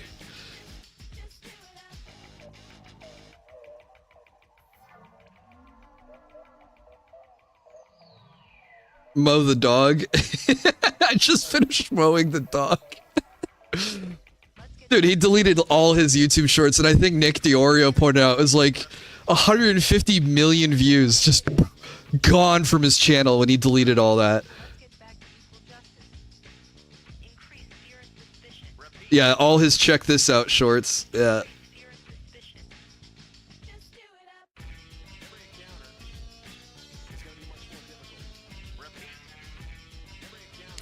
Mow the dog. I just finished mowing the dog. Dude, he deleted all his YouTube shorts, and I think Nick DiOrio pointed out it was like 150 million views just gone from his channel when he deleted all that. Yeah, all his check this out shorts. Yeah.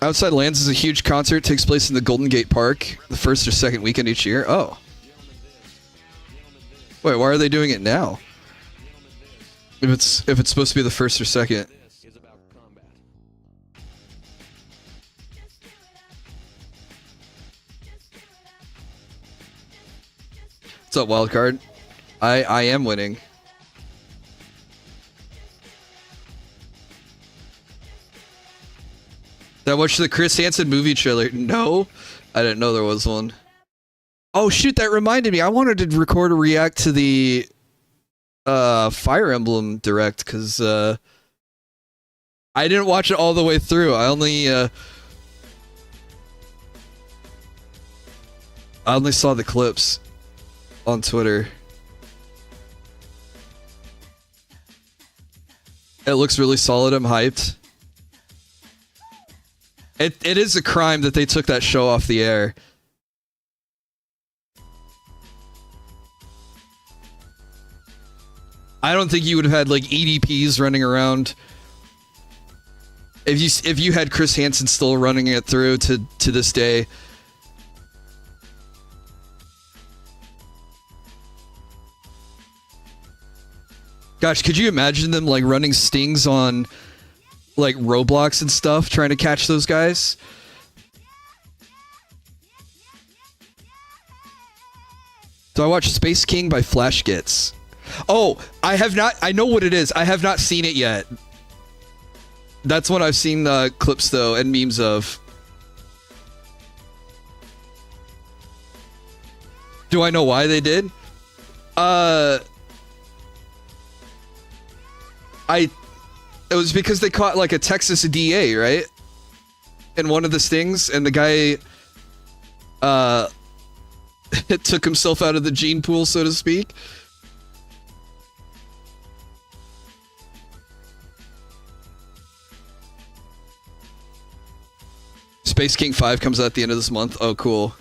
Outside Lands is a huge concert. Takes place in the Golden Gate Park the first or second weekend each year. Oh. Wait, why are they doing it now? If it's supposed to be the first or second. What's up, Wildcard? I am winning. Did I watch the Chris Hansen movie trailer? No, I didn't know there was one. Oh shoot, that reminded me. I wanted to record a react to the Fire Emblem Direct because I didn't watch it all the way through. I only saw the clips on Twitter. It looks really solid. I'm hyped. It is a crime that they took that show off the air. I don't think you would have had like EDPs running around if you had Chris Hansen still running it through to this day. Gosh, could you imagine them like running stings on like Roblox and stuff, trying to catch those guys? So I watched Space King by Flash Gets. Oh, I have not. I know what it is. I have not seen it yet. That's what I've seen the clips though and memes of. Do I know why they did? It was because they caught like a Texas DA, right? In one of the stings, and the guy took himself out of the gene pool, so to speak. Space King 5 comes out at the end of this month. Oh, cool.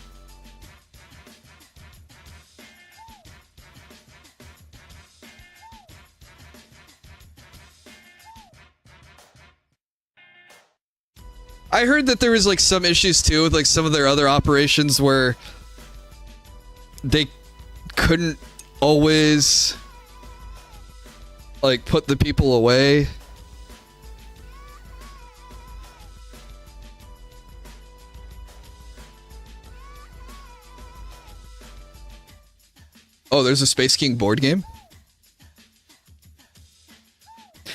I heard that there was like some issues too with like some of their other operations where they couldn't always like put the people away. Oh, there's a Space King board game?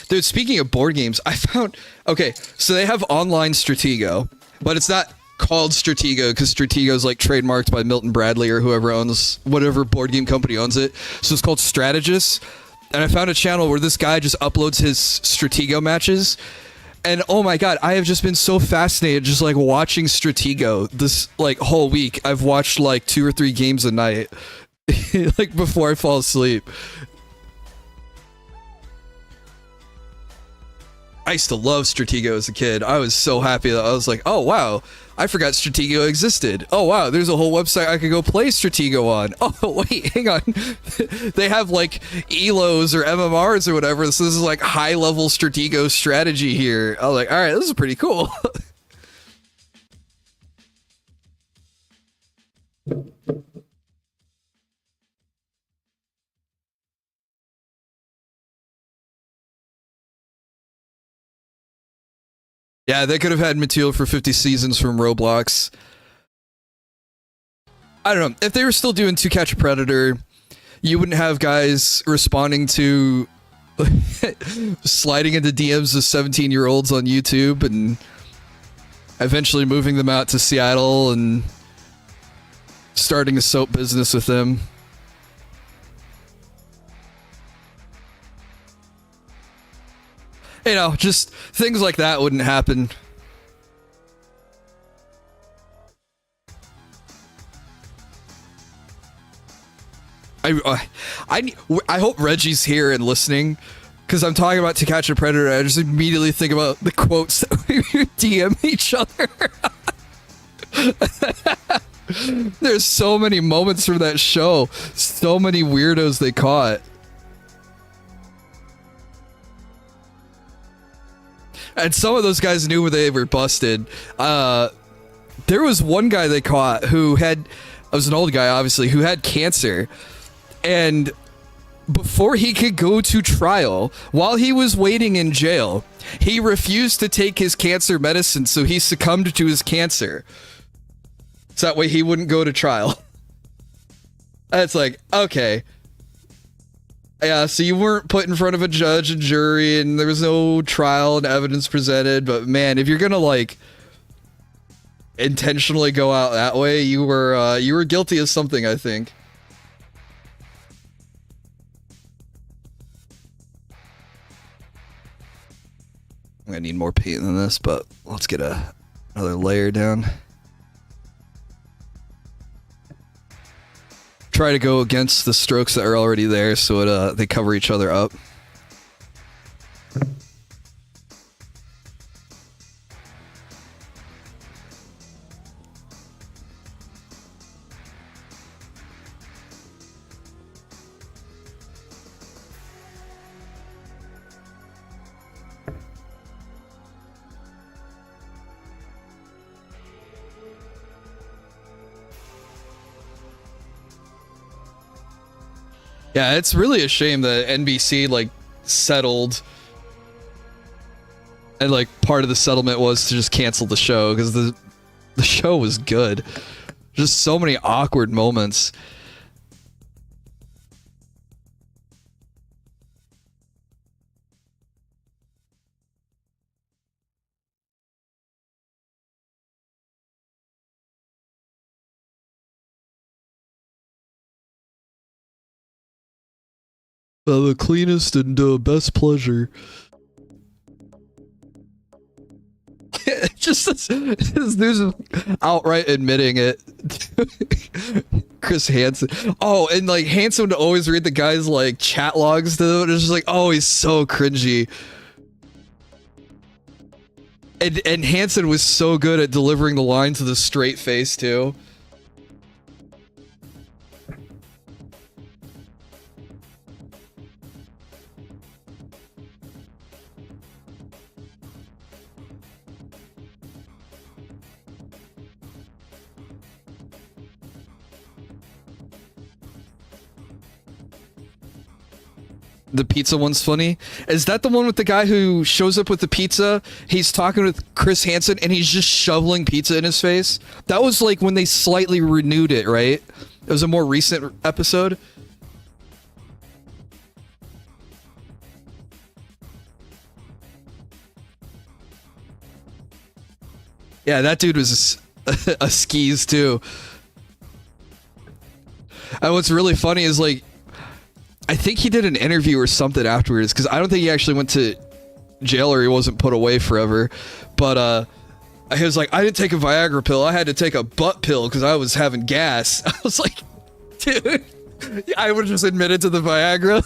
Dude, speaking of board games, I found... Okay, so they have online Stratego, but it's not called Stratego because Stratego is like trademarked by Milton Bradley or whoever owns... Whatever board game company owns it. So it's called Strategist. And I found a channel where this guy just uploads his Stratego matches. And oh my god, I have just been so fascinated just like watching Stratego this like whole week. I've watched like 2 or 3 games a night. Like before I fall asleep. I used to love Stratego as a kid. I was so happy that I was like, oh wow, I forgot Stratego existed. Oh wow, there's a whole website I could go play Stratego on. Oh wait, hang on. They have like ELOs or MMRs or whatever. So this is like high level Stratego strategy here. I was like, all right, this is pretty cool. Yeah, they could have had material for 50 seasons from Roblox. I don't know. If they were still doing To Catch a Predator, you wouldn't have guys responding to sliding into DMs of 17-year-olds on YouTube and eventually moving them out to Seattle and starting a soap business with them. You know, just things like that wouldn't happen. I hope Reggie's here and listening, because I'm talking about To Catch a Predator. I just immediately think about the quotes that we DM each other. There's so many moments from that show, so many weirdos they caught. And some of those guys knew when they were busted. There was one guy they caught who had, I was an old guy obviously, who had cancer. And before he could go to trial, while he was waiting in jail, he refused to take his cancer medicine, so he succumbed to his cancer. So that way he wouldn't go to trial. It's like, okay. Yeah, so you weren't put in front of a judge and jury, and there was no trial and evidence presented, but man, if you're gonna, like, intentionally go out that way, you were guilty of something, I think. I'm gonna need more paint than this, but let's get another layer down. Try to go against the strokes that are already there, so they cover each other up. Yeah, it's really a shame that NBC, like, settled, and, like, part of the settlement was to just cancel the show, because the show was good. Just so many awkward moments. The cleanest and best pleasure. Just this dude's outright admitting it. Chris Hansen. Oh, and like Hansen would always read the guy's like chat logs to them, and it's just like, oh, he's so cringy. And Hansen was so good at delivering the lines with a straight face too. The pizza one's funny. Is that the one with the guy who shows up with the pizza? He's talking with Chris Hansen and he's just shoveling pizza in his face. That was like when they slightly renewed it, right? It was a more recent episode. Yeah, that dude was a skis too. And what's really funny is like, I think he did an interview or something afterwards, because I don't think he actually went to jail or he wasn't put away forever. But he was like, I didn't take a Viagra pill. I had to take a butt pill because I was having gas. I was like, dude, I would have just admitted to the Viagra.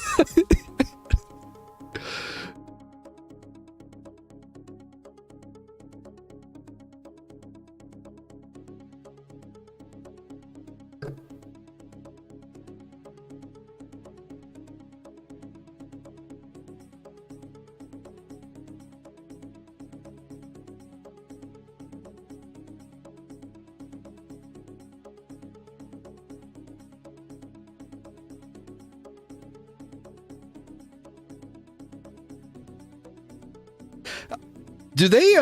Do they,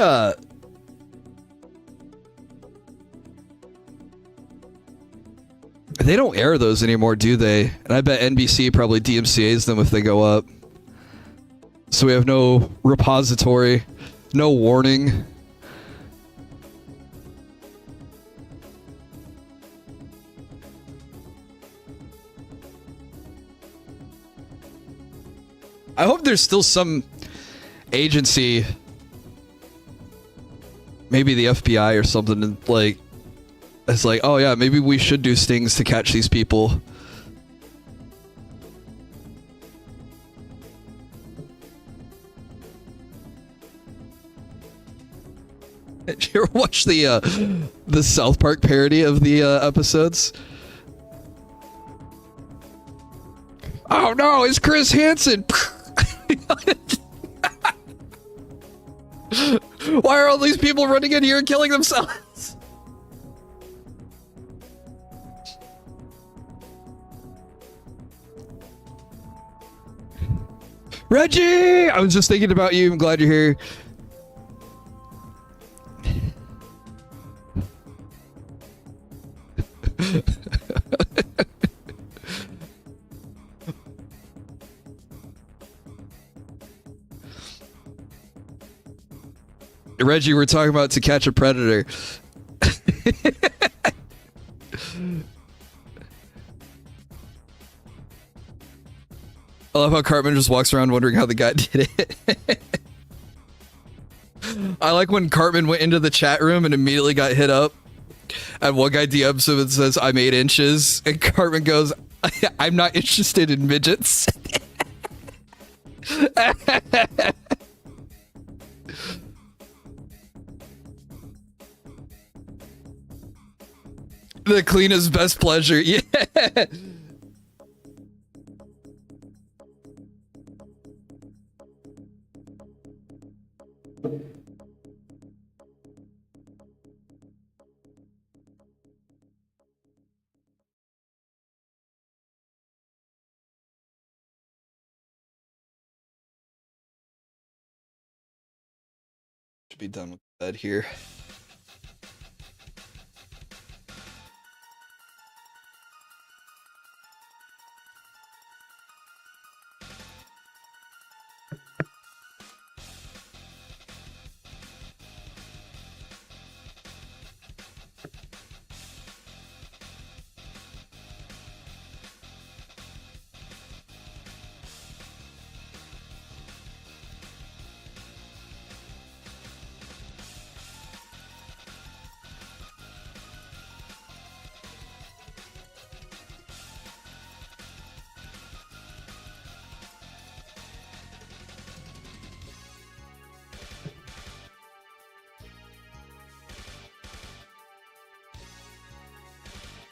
they don't air those anymore, do they? And I bet NBC probably DMCA's them if they go up. So we have no repository, no warning. I hope there's still some agency, maybe the FBI or something, and like, it's like, oh yeah, maybe we should do stings to catch these people. Did you ever watch the South Park parody of the episodes? Oh no, it's Chris Hansen. Why are all these people running in here and killing themselves? Reggie! I was just thinking about you. I'm glad you're here. Reggie, we're talking about To Catch a Predator. I love how Cartman just walks around wondering how the guy did it. I like when Cartman went into the chat room and immediately got hit up. And one guy DMs him and says, I'm 8 inches. And Cartman goes, I'm not interested in midgets. The cleanest best pleasure. Yeah. Should be done with bed here.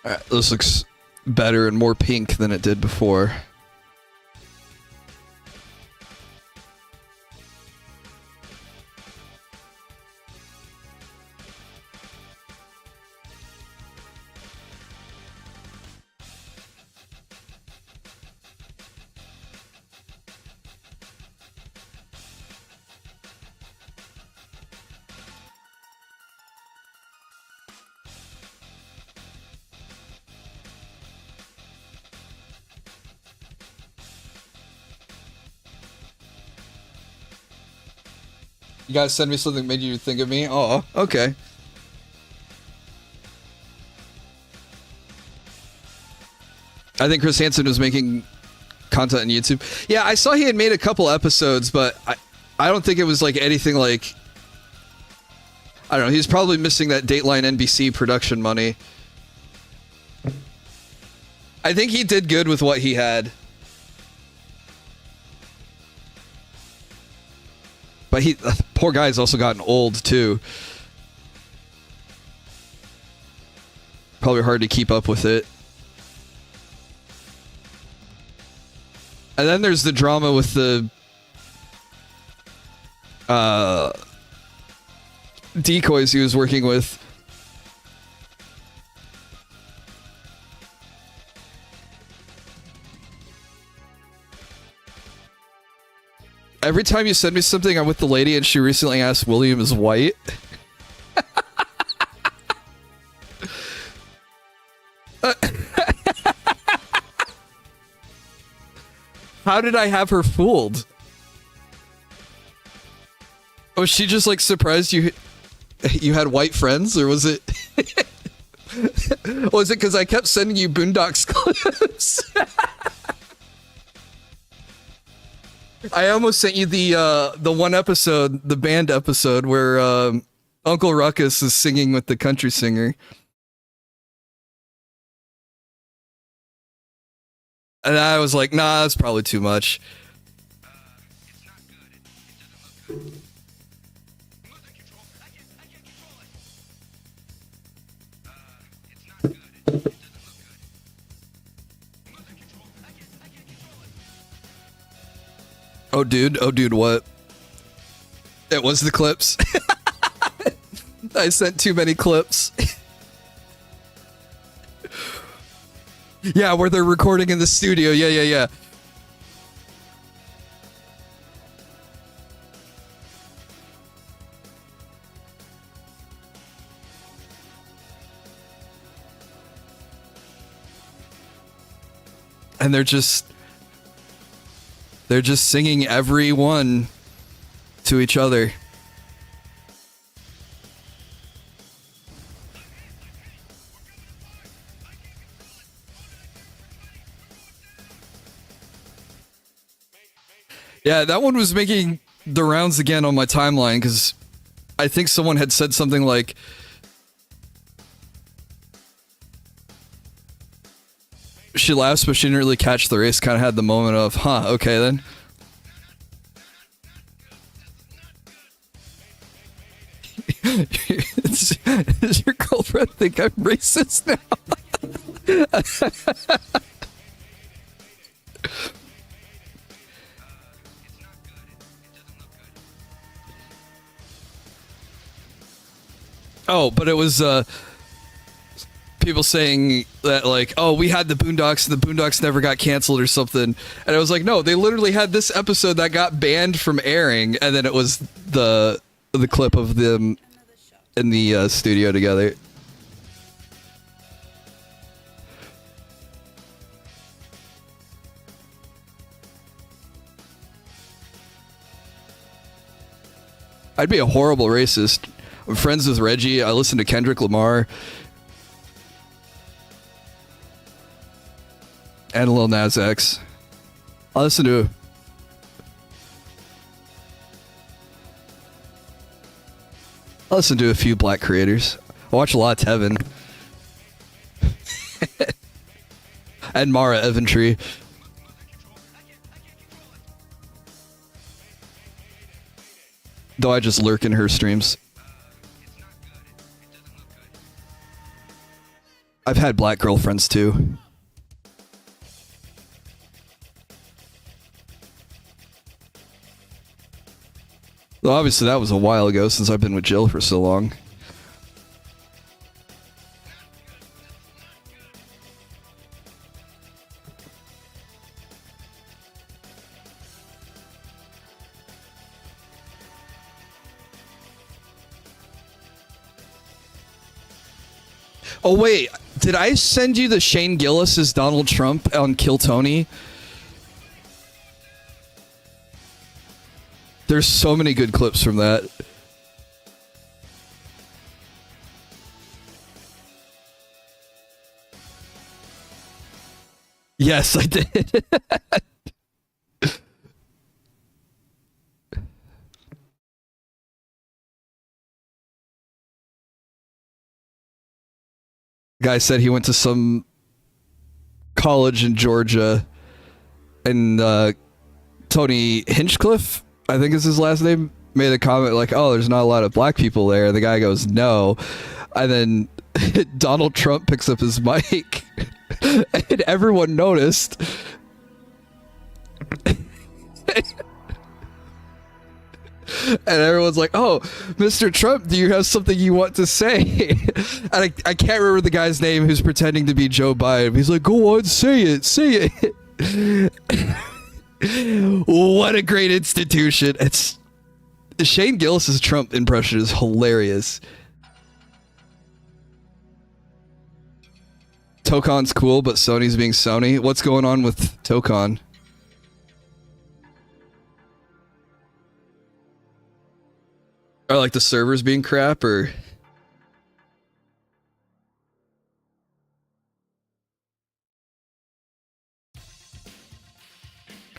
Alright, this looks better and more pink than it did before. You guys send me something that made you think of me? Oh, okay. I think Chris Hansen was making content on YouTube. Yeah, I saw he had made a couple episodes, but I don't think it was like anything like... I don't know, he's probably missing that Dateline NBC production money. I think he did good with what he had. But he, poor guy's also gotten old too. Probably hard to keep up with it. And then there's the drama with the decoys he was working with. Every time you send me something, I'm with the lady and she recently asked William is white. How did I have her fooled? Was she just like surprised you had white friends, or was it was it because I kept sending you Boondocks clips? I almost sent you the one episode, the band episode where Uncle Ruckus is singing with the country singer. And I was like, nah, that's probably too much. Oh, dude, what? It was the clips. I sent too many clips. Yeah, where they're recording in the studio. Yeah. And they're just singing every one to each other. Yeah, that one was making the rounds again on my timeline because I think someone had said something like, she laughs, but she didn't really catch the race. Kind of had the moment of, huh, okay then. Does your girlfriend think I'm racist now? Oh, but it was people saying that like, oh, we had the Boondocks and the Boondocks never got canceled or something. And I was like, no, they literally had this episode that got banned from airing, and then it was the clip of them in the studio together. I'd be a horrible racist. I'm friends with Reggie. I listen to Kendrick Lamar and Lil Nas X. I listen to a few black creators. I watch a lot of Tevin and Mara Eventry. Though I just lurk in her streams. I've had black girlfriends too. Well, obviously that was a while ago since I've been with Jill for so long. Oh wait, did I send you the Shane Gillis as Donald Trump on Kill Tony? There's so many good clips from that. Yes, I did. Guy said he went to some college in Georgia, and Tony Hinchcliffe, I think is his last name, made a comment like, oh, there's not a lot of black people there. The guy goes, no. And then Donald Trump picks up his mic and everyone noticed. And everyone's like, oh, Mr. Trump, do you have something you want to say? And I can't remember the guy's name who's pretending to be Joe Biden. He's like, go on, say it. What a great institution. It's Shane Gillis's Trump impression is hilarious. Tokon's cool, but Sony's being Sony. What's going on with Tokon? Are like the servers being crap, or?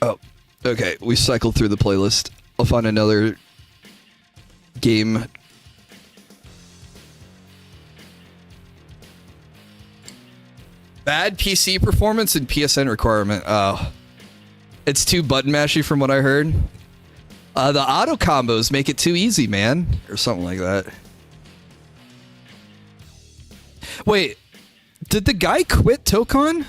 Oh, Okay, we cycled through the playlist. I'll find another game. Bad PC performance and PSN requirement. Oh. It's too button mashy from what I heard. The auto combos make it too easy, man. Or something like that. Wait, did the guy quit Tokon?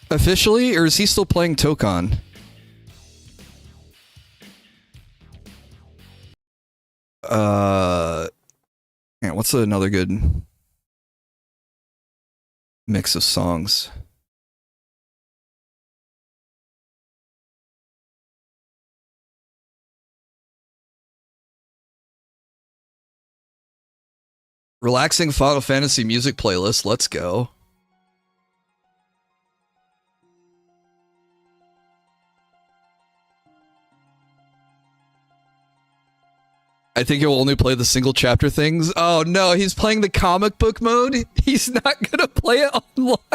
Officially? Or is he still playing Tokon? Yeah, what's another good mix of songs? Relaxing Final Fantasy music playlist. Let's go. I think it will only play the single chapter things. Oh no, he's playing the comic book mode. He's not gonna play it online.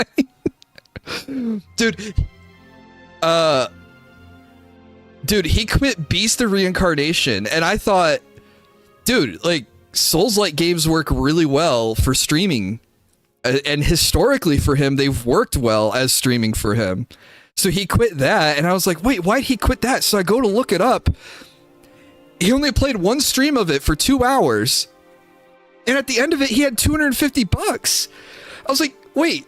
Dude, he quit Beast of Reincarnation, and I thought, dude, like, Souls-like games work really well for streaming. And historically for him, they've worked well as streaming for him. So he quit that, and I was like, wait, why'd he quit that? So I go to look it up. He only played one stream of it for 2 hours. And at the end of it, he had $250. I was like, wait,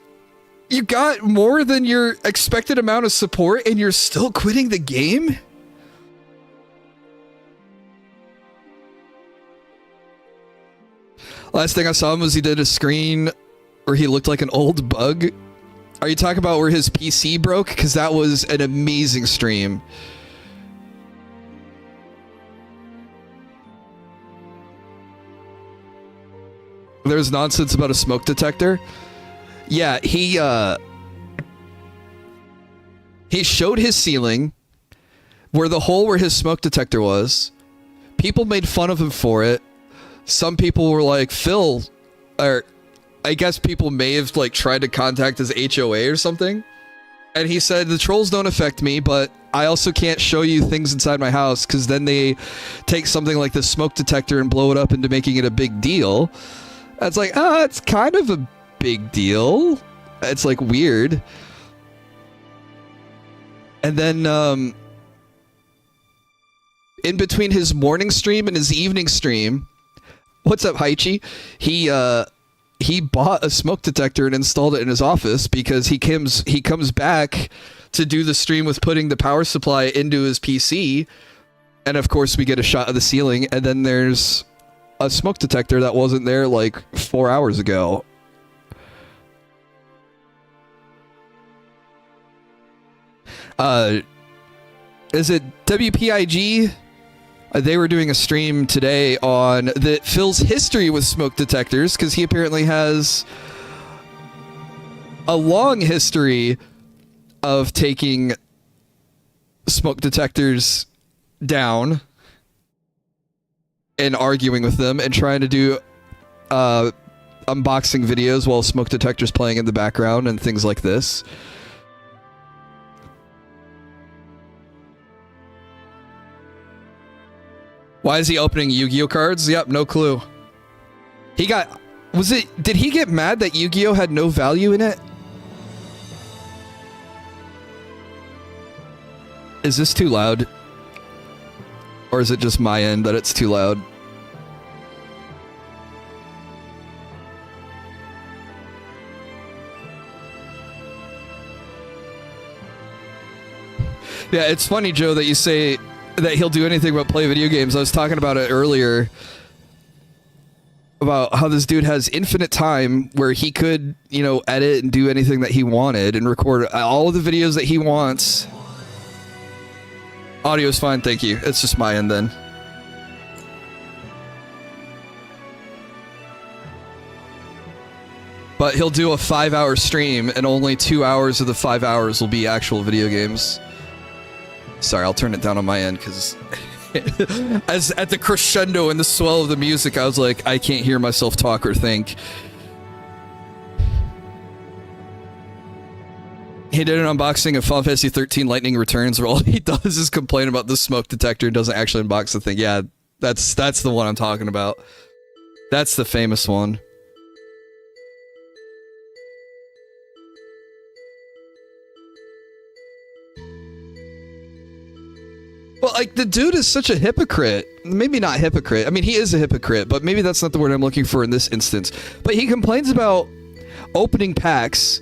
you got more than your expected amount of support and you're still quitting the game? Last thing I saw him was he did a screen where he looked like an old bug. Are you talking about where his PC broke? Because that was an amazing stream. There's nonsense about a smoke detector. Yeah, he showed his ceiling where the hole where his smoke detector was. People made fun of him for it. Some people were like, Phil, or I guess people may have like tried to contact his HOA or something. And he said, the trolls don't affect me, but I also can't show you things inside my house because then they take something like the smoke detector and blow it up into making it a big deal. It's like, it's kind of a big deal. It's like weird. And then in between his morning stream and his evening stream, what's up, Haichi? He bought a smoke detector and installed it in his office because he comes back to do the stream with putting the power supply into his PC, and of course we get a shot of the ceiling, and then there's a smoke detector that wasn't there like 4 hours ago. Is it WPIG? They were doing a stream today on Phil's history with smoke detectors, because he apparently has a long history of taking smoke detectors down and arguing with them and trying to do unboxing videos while smoke detectors playing in the background and things like this. Why is he opening Yu-Gi-Oh cards? Yep, no clue. Did he get mad that Yu-Gi-Oh had no value in it? Is this too loud? Or is it just my end that it's too loud? Yeah, it's funny, Joe, that you say that he'll do anything but play video games. I was talking about it earlier, about how this dude has infinite time where he could, edit and do anything that he wanted and record all of the videos that he wants. Audio's fine, thank you. It's just my end then. But he'll do a 5-hour stream and only 2 hours of the 5 hours will be actual video games. Sorry, I'll turn it down on my end because as at the crescendo and the swell of the music, I was like, I can't hear myself talk or think. He did an unboxing of Final Fantasy 13 Lightning Returns where all he does is complain about the smoke detector and doesn't actually unbox the thing. Yeah, that's the one I'm talking about. That's the famous one. Well, like, the dude is such a hypocrite. Maybe not hypocrite. I mean, he is a hypocrite, but maybe that's not the word I'm looking for in this instance. But he complains about opening packs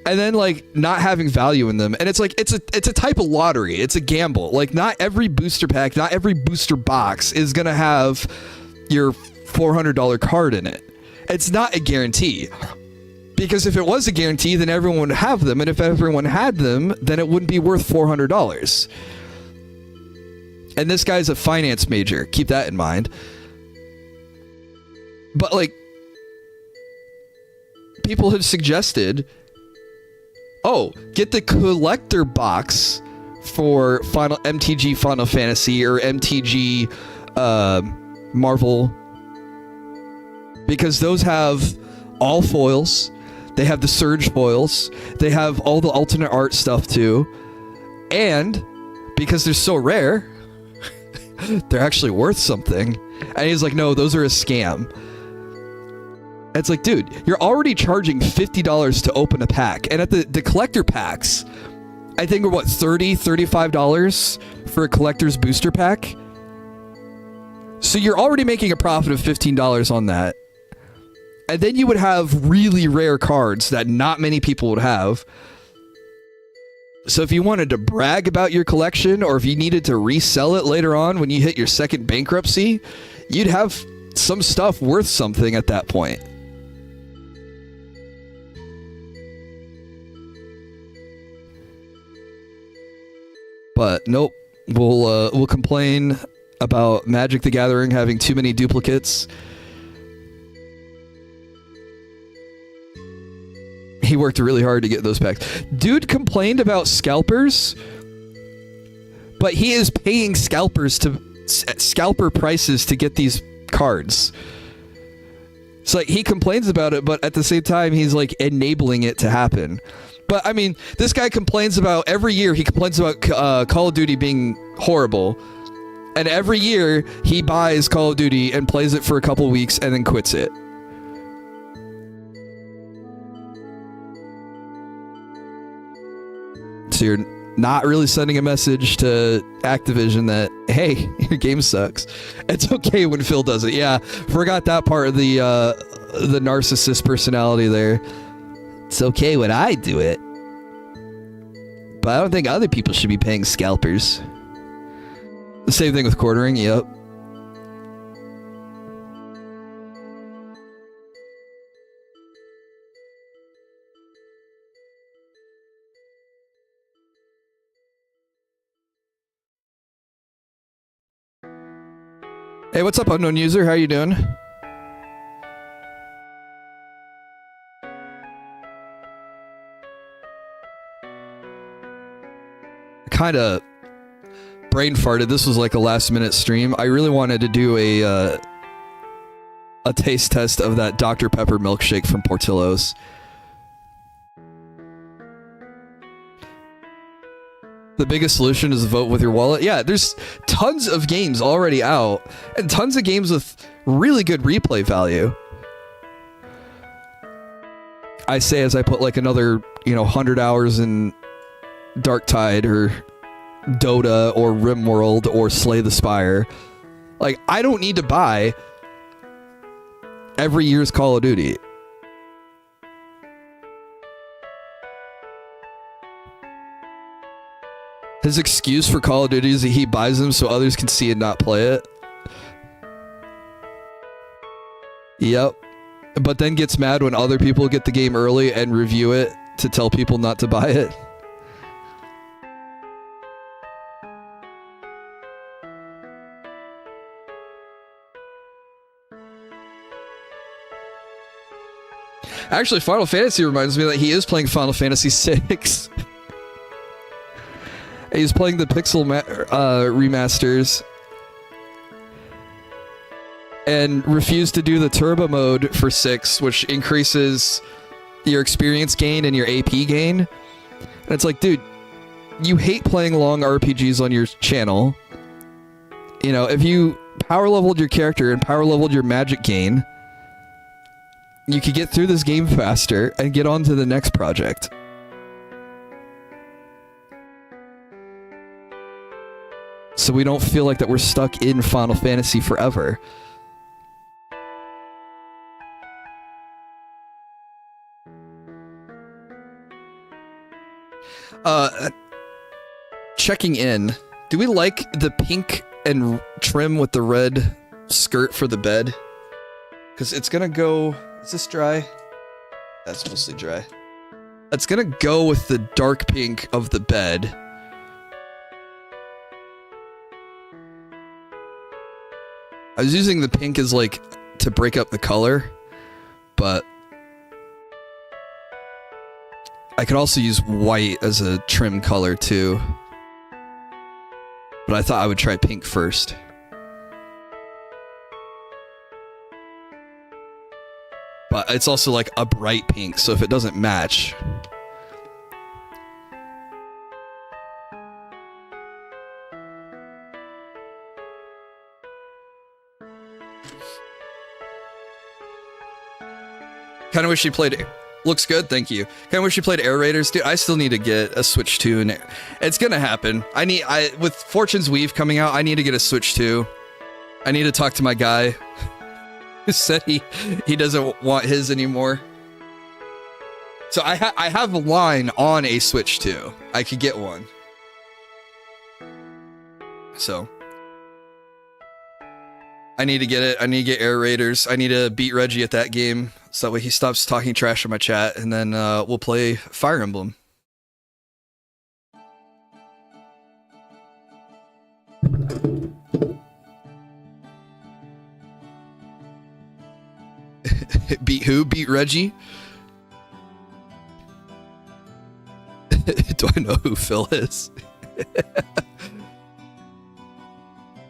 and then, like, not having value in them. And it's like, it's a type of lottery. It's a gamble. Like, not every booster pack, not every booster box is going to have your $400 card in it. It's not a guarantee. Because if it was a guarantee, then everyone would have them. And if everyone had them, then it wouldn't be worth $400. And this guy's a finance major. Keep that in mind. But, like, people have suggested, oh, get the collector box for MTG Final Fantasy or MTG Marvel, because those have all foils. They have the Surge foils. They have all the alternate art stuff too. And because they're so rare, they're actually worth something. And he's like, no, those are a scam. It's like, dude, you're already charging $50 to open a pack. And at the collector packs, I think we're what, $30, $35 for a collector's booster pack? So you're already making a profit of $15 on that. And then you would have really rare cards that not many people would have. So if you wanted to brag about your collection, or if you needed to resell it later on when you hit your second bankruptcy, you'd have some stuff worth something at that point. But nope, we'll complain about Magic the Gathering having too many duplicates. He worked really hard to get those packs. Dude complained about scalpers, but he is paying scalpers at scalper prices to get these cards. It's like, he complains about it, but at the same time, he's like enabling it to happen. But I mean, this guy complains about, every year he complains about Call of Duty being horrible. And every year he buys Call of Duty and plays it for a couple weeks and then quits it. So you're not really sending a message to Activision that, hey, your game sucks. It's okay when Phil does it. Yeah, forgot that part of the narcissist personality there. It's okay when I do it. But I don't think other people should be paying scalpers. The same thing with quartering, yep. Hey, what's up, unknown user? How you doing? Kind of brain farted. This was like a last minute stream. I really wanted to do a taste test of that Dr. Pepper milkshake from Portillo's. The biggest solution is vote with your wallet. Yeah, there's tons of games already out, and tons of games with really good replay value. I say as I put like another, 100 hours in Darktide or Dota or RimWorld or Slay the Spire. Like, I don't need to buy every year's Call of Duty. His excuse for Call of Duty is that he buys them so others can see and not play it. Yep. But then gets mad when other people get the game early and review it to tell people not to buy it. Actually, Final Fantasy reminds me that he is playing Final Fantasy VI. He's playing the Pixel remasters and refused to do the turbo mode for 6, which increases your experience gain and your AP gain. And it's like, dude, you hate playing long RPGs on your channel. You know, if you power leveled your character and power leveled your magic gain, you could get through this game faster and get on to the next project. So we don't feel like that we're stuck in Final Fantasy forever. Checking in. Do we like the pink and trim with the red skirt for the bed? Because it's gonna go... Is this dry? That's mostly dry. It's gonna go with the dark pink of the bed. I was using the pink as like to break up the color, but I could also use white as a trim color too. But I thought I would try pink first. But it's also like a bright pink, so if it doesn't match... Kinda wish you played... Looks good, thank you. Kinda wish you played Air Raiders. Dude, I still need to get a Switch 2, and it's gonna happen. With Fortune's Weave coming out, I need to get a Switch 2. I need to talk to my guy who said he doesn't want his anymore. So I have a line on a Switch 2. I could get one. So I need to get it. I need to get Air Raiders. I need to beat Reggie at that game, so that way he stops talking trash in my chat, and then we'll play Fire Emblem. Beat who? Beat Reggie? Do I know who Phil is?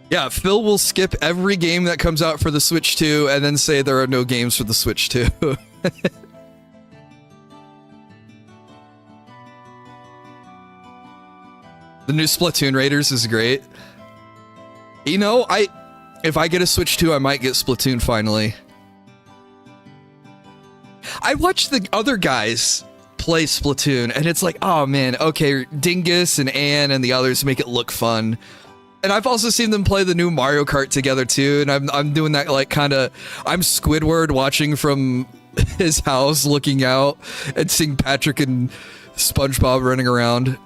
Yeah, Phil will skip every game that comes out for the Switch 2 and then say there are no games for the Switch 2. The new Splatoon Raiders is great. You know, if I get a Switch 2, I might get Splatoon finally. I watched the other guys play Splatoon, and it's like, oh man, okay, Dingus and Ann and the others make it look fun. And I've also seen them play the new Mario Kart together too, and I'm doing that like kind of, I'm Squidward watching from his house looking out and seeing Patrick and SpongeBob running around.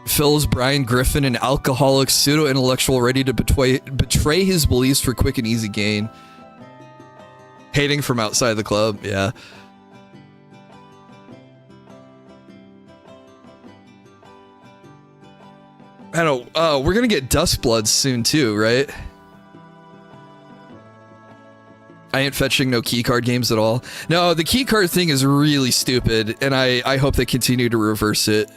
Phil's Brian Griffin, an alcoholic pseudo-intellectual ready to betray his beliefs for quick and easy gain. Hating from outside the club, yeah. I don't know, we're gonna get Duskbloods soon too, right? I ain't fetching no keycard games at all. No, the keycard thing is really stupid, and I hope they continue to reverse it.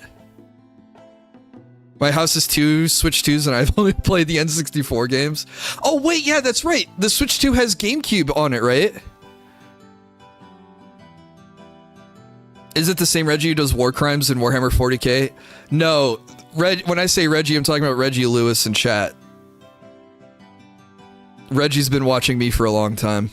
My house is 2 Switch 2s, and I've only played the N64 games. Oh, wait, yeah, that's right. The Switch 2 has GameCube on it, right? Is it the same Reggie who does War Crimes and Warhammer 40k? No, when I say Reggie, I'm talking about Reggie Lewis in chat. Reggie's been watching me for a long time.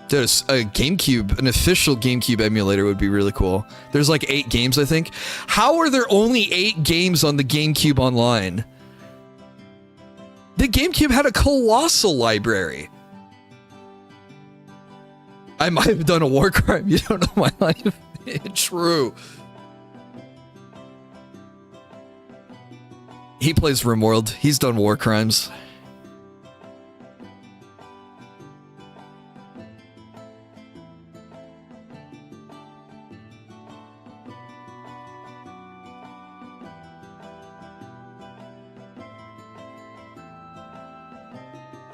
Dude, a GameCube, an official GameCube emulator would be really cool. There's like 8 games, I think. How are there only 8 games on the GameCube Online? The GameCube had a colossal library. I might have done a war crime. You don't know my life. True. He plays RimWorld. He's done war crimes.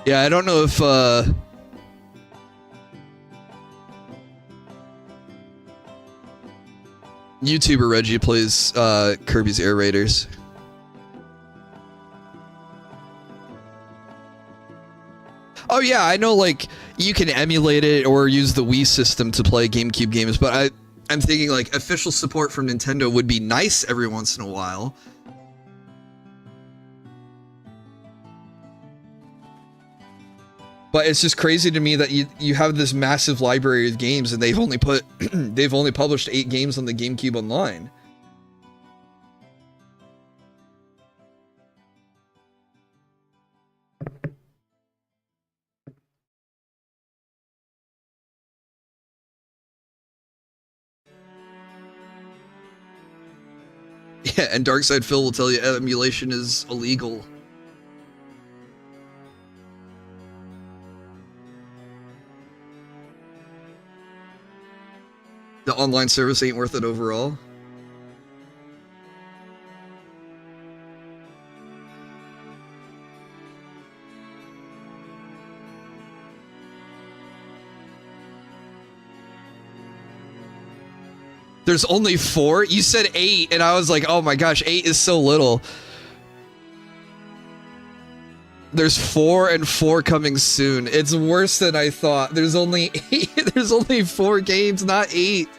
Yeah, I don't know if YouTuber Reggie plays Kirby's Air Raiders. Oh yeah, I know, like, you can emulate it or use the Wii system to play GameCube games, but I'm thinking, like, official support from Nintendo would be nice every once in a while. But it's just crazy to me that you have this massive library of games and they've only published 8 games on the GameCube Online. Yeah, and Darkside Phil will tell you emulation is illegal. The online service ain't worth it overall. There's only 4? You said 8, and I was like, oh my gosh, 8 is so little. There's 4 and 4 coming soon. It's worse than I thought. There's only 8. There's only 4 games, not 8.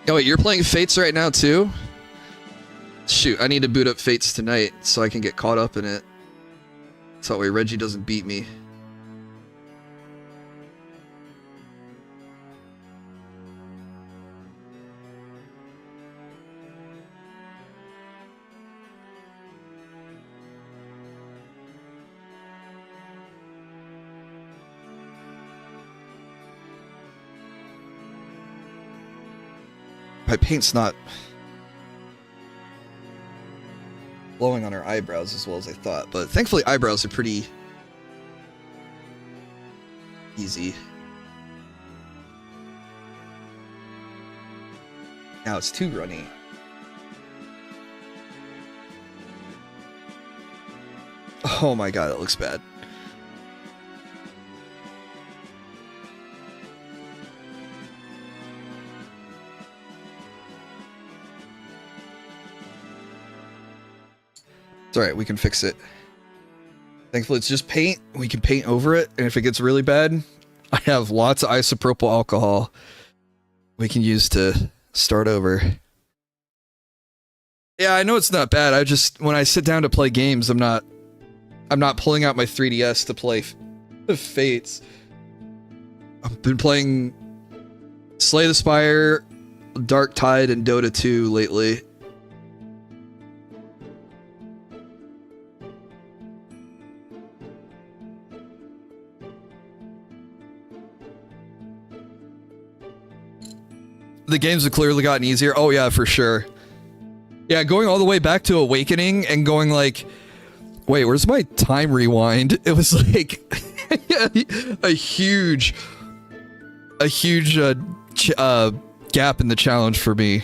Oh wait, you're playing Fates right now too? Shoot, I need to boot up Fates tonight so I can get caught up in it. So that way Reggie doesn't beat me. My paint's not blowing on her eyebrows as well as I thought, but thankfully eyebrows are pretty easy. Now it's too runny. Oh my god, it looks bad. It's alright, we can fix it. Thankfully, it's just paint. We can paint over it, and if it gets really bad, I have lots of isopropyl alcohol we can use to start over. Yeah, I know it's not bad. I just, when I sit down to play games, I'm not pulling out my 3DS to play Fates. I've been playing Slay the Spire, Dark Tide, and Dota 2 lately. The games have clearly gotten easier. Oh yeah, for sure. Yeah, going all the way back to Awakening and going like, wait, where's my time rewind? It was like a huge gap in the challenge for me.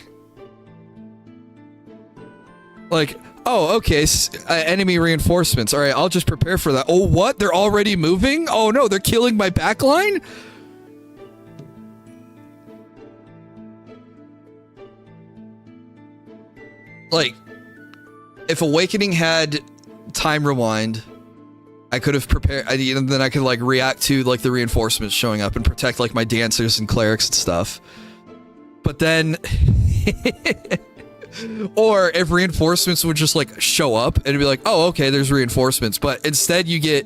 Like, oh, okay, enemy reinforcements. All right, I'll just prepare for that. Oh, what? They're already moving? Oh no, they're killing my backline? Like, if Awakening had time rewind, I could have prepared, and then I could like react to like the reinforcements showing up and protect like my dancers and clerics and stuff. But then, or if reinforcements would just like show up and be like, oh, okay, there's reinforcements. But instead you get,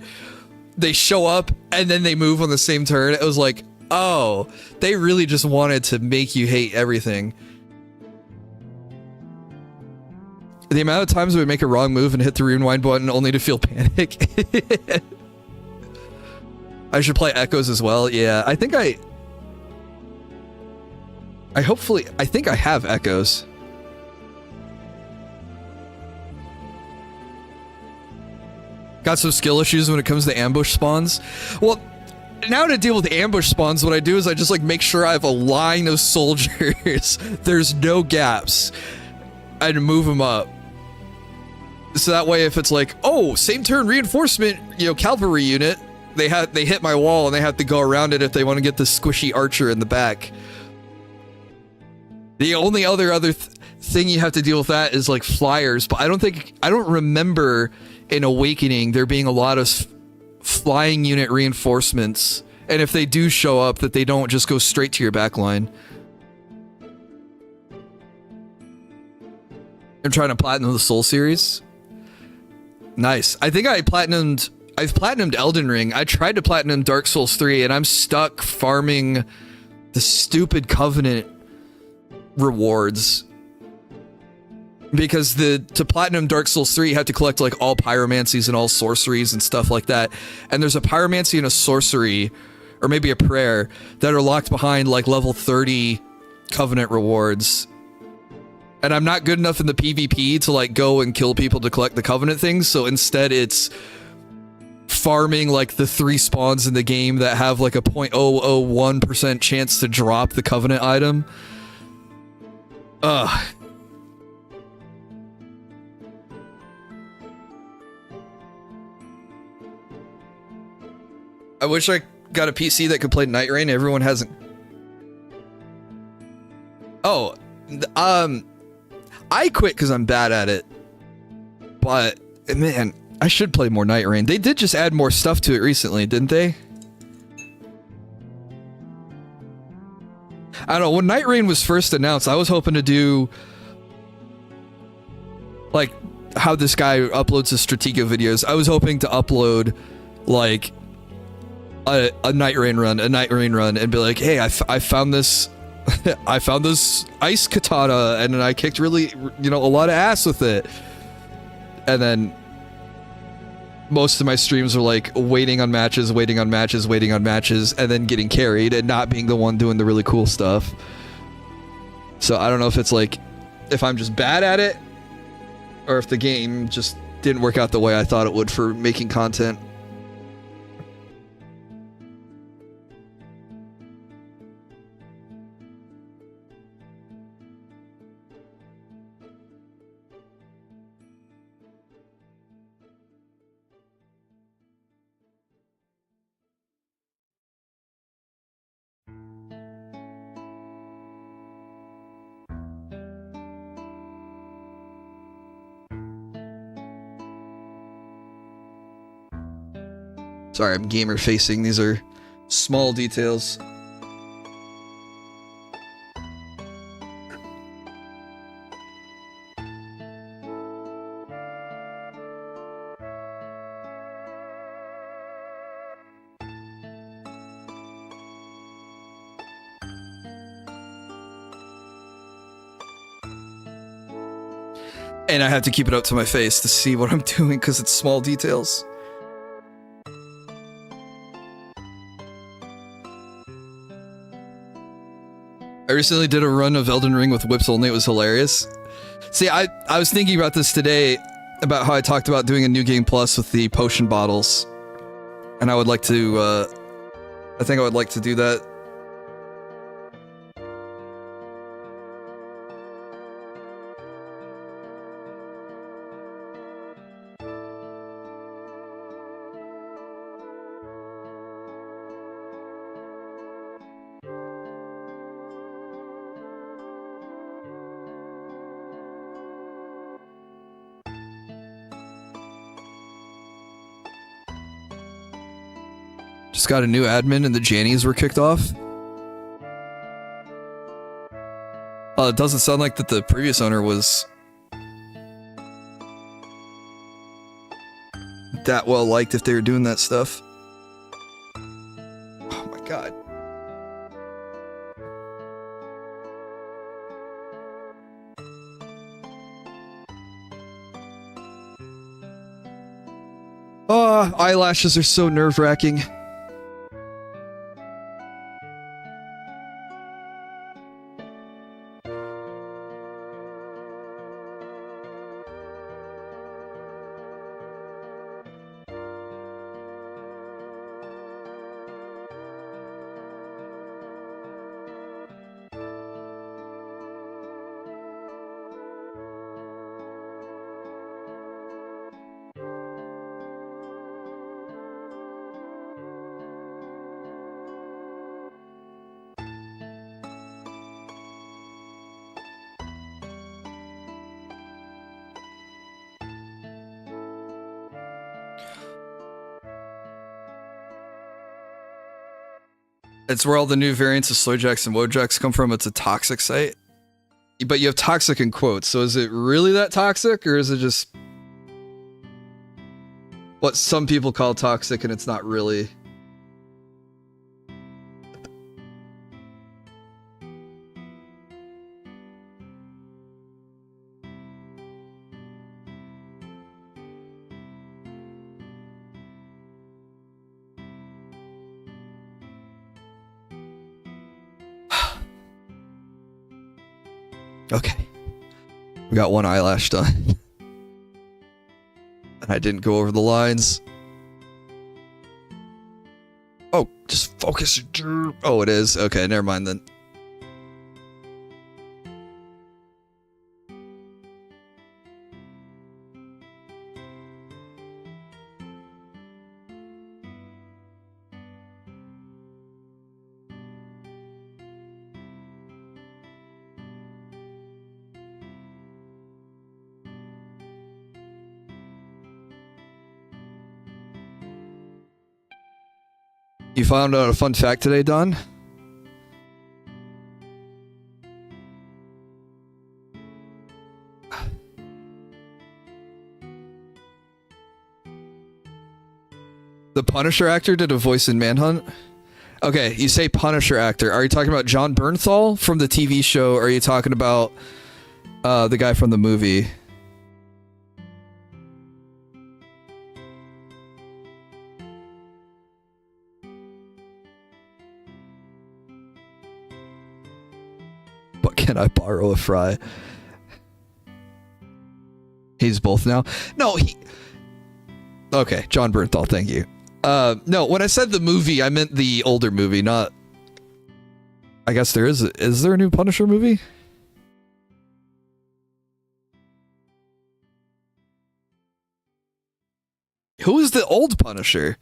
they show up and then they move on the same turn. It was like, oh, they really just wanted to make you hate everything. The amount of times I would make a wrong move and hit the rewind button only to feel panic. I should play Echoes as well. Yeah, I think I think I have Echoes. Got some skill issues when it comes to ambush spawns. Well, now to deal with ambush spawns, what I do is I just like make sure I have a line of soldiers. There's no gaps. I'd move them up. So that way, if it's like, oh, same turn reinforcement, you know, cavalry unit, they hit my wall and they have to go around it if they want to get the squishy archer in the back. The only other thing you have to deal with that is like flyers, but I don't remember in Awakening there being a lot of flying unit reinforcements, and if they do show up, that they don't just go straight to your backline. I'm trying to platinum the Soul series. Nice. I think I've platinumed Elden Ring. I tried to platinum Dark Souls 3, and I'm stuck farming the stupid Covenant rewards. Because to platinum Dark Souls 3, you have to collect like all pyromancies and all sorceries and stuff like that. And there's a pyromancy and a sorcery, or maybe a prayer, that are locked behind like level 30 Covenant rewards. And I'm not good enough in the PvP to like go and kill people to collect the Covenant things, so instead it's farming like the 3 spawns in the game that have like a 0.001% chance to drop the Covenant item. Ugh. I wish I got a PC that could play Night Rain. Everyone hasn't. Oh, I quit because I'm bad at it. But man, I should play more Night Rain. They did just add more stuff to it recently, didn't they? I don't know. When Night Rain was first announced, I was hoping to do like how this guy uploads his Stratego videos. I was hoping to upload like a Night Rain run, and be like, hey, I found this. I found this ice katana, and I kicked really, a lot of ass with it. And then most of my streams are like waiting on matches, and then getting carried and not being the one doing the really cool stuff. So I don't know if it's like, if I'm just bad at it, or if the game just didn't work out the way I thought it would for making content. Sorry, I'm gamer facing. These are small details. And I have to keep it up to my face to see what I'm doing because it's small details. I recently did a run of Elden Ring with whips only. It was hilarious. See, I was thinking about this today, about how I talked about doing a New Game Plus with the potion bottles. And I would like to, I think I would like to do that. Just got a new admin and the Jannies were kicked off. It doesn't sound like that the previous owner was that well liked if they were doing that stuff. Oh my god. Oh, eyelashes are so nerve-wracking. It's where all the new variants of Slowjacks and Wojacks come from. It's a toxic site. But you have toxic in quotes, so is it really that toxic, or is it just what some people call toxic and it's not really? Okay. We got one eyelash done. And I didn't go over the lines. Oh, just focus. Oh, it is. Okay, never mind then. You found out a fun fact today, Don? The Punisher actor did a voice in Manhunt? Okay, you say Punisher actor. Are you talking about John Bernthal from the TV show? Or are you talking about the guy from the movie? But can I borrow a fry? He's both now? No, he... Okay, John Bernthal, thank you. No, when I said the movie, I meant the older movie, not... I guess there is... Is there a new Punisher movie? Who is the old Punisher?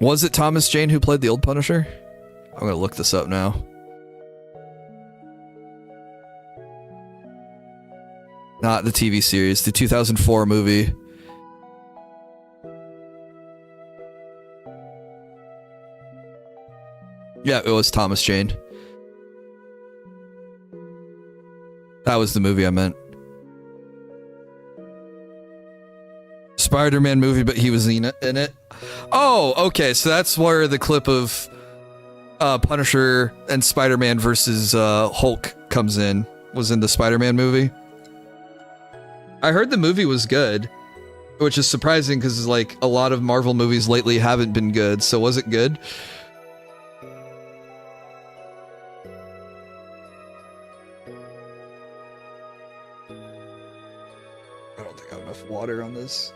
Was it Thomas Jane who played the old Punisher? I'm gonna look this up now. Not the TV series, the 2004 movie. Yeah, it was Thomas Jane. That was the movie I meant. Spider-Man movie, but he was in it. Oh, okay, so that's where the clip of Punisher and Spider-Man versus Hulk comes in. Was in the Spider-Man movie. I heard the movie was good, which is surprising because like a lot of Marvel movies lately haven't been good. So was it good? I don't think I have enough water on this.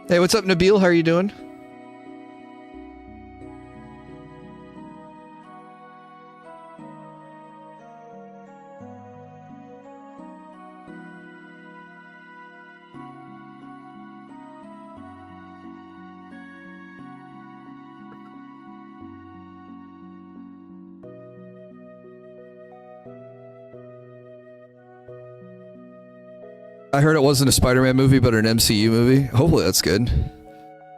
Hey, what's up, Nabil? How are you doing? I heard it wasn't a Spider-Man movie, but an MCU movie. Hopefully that's good.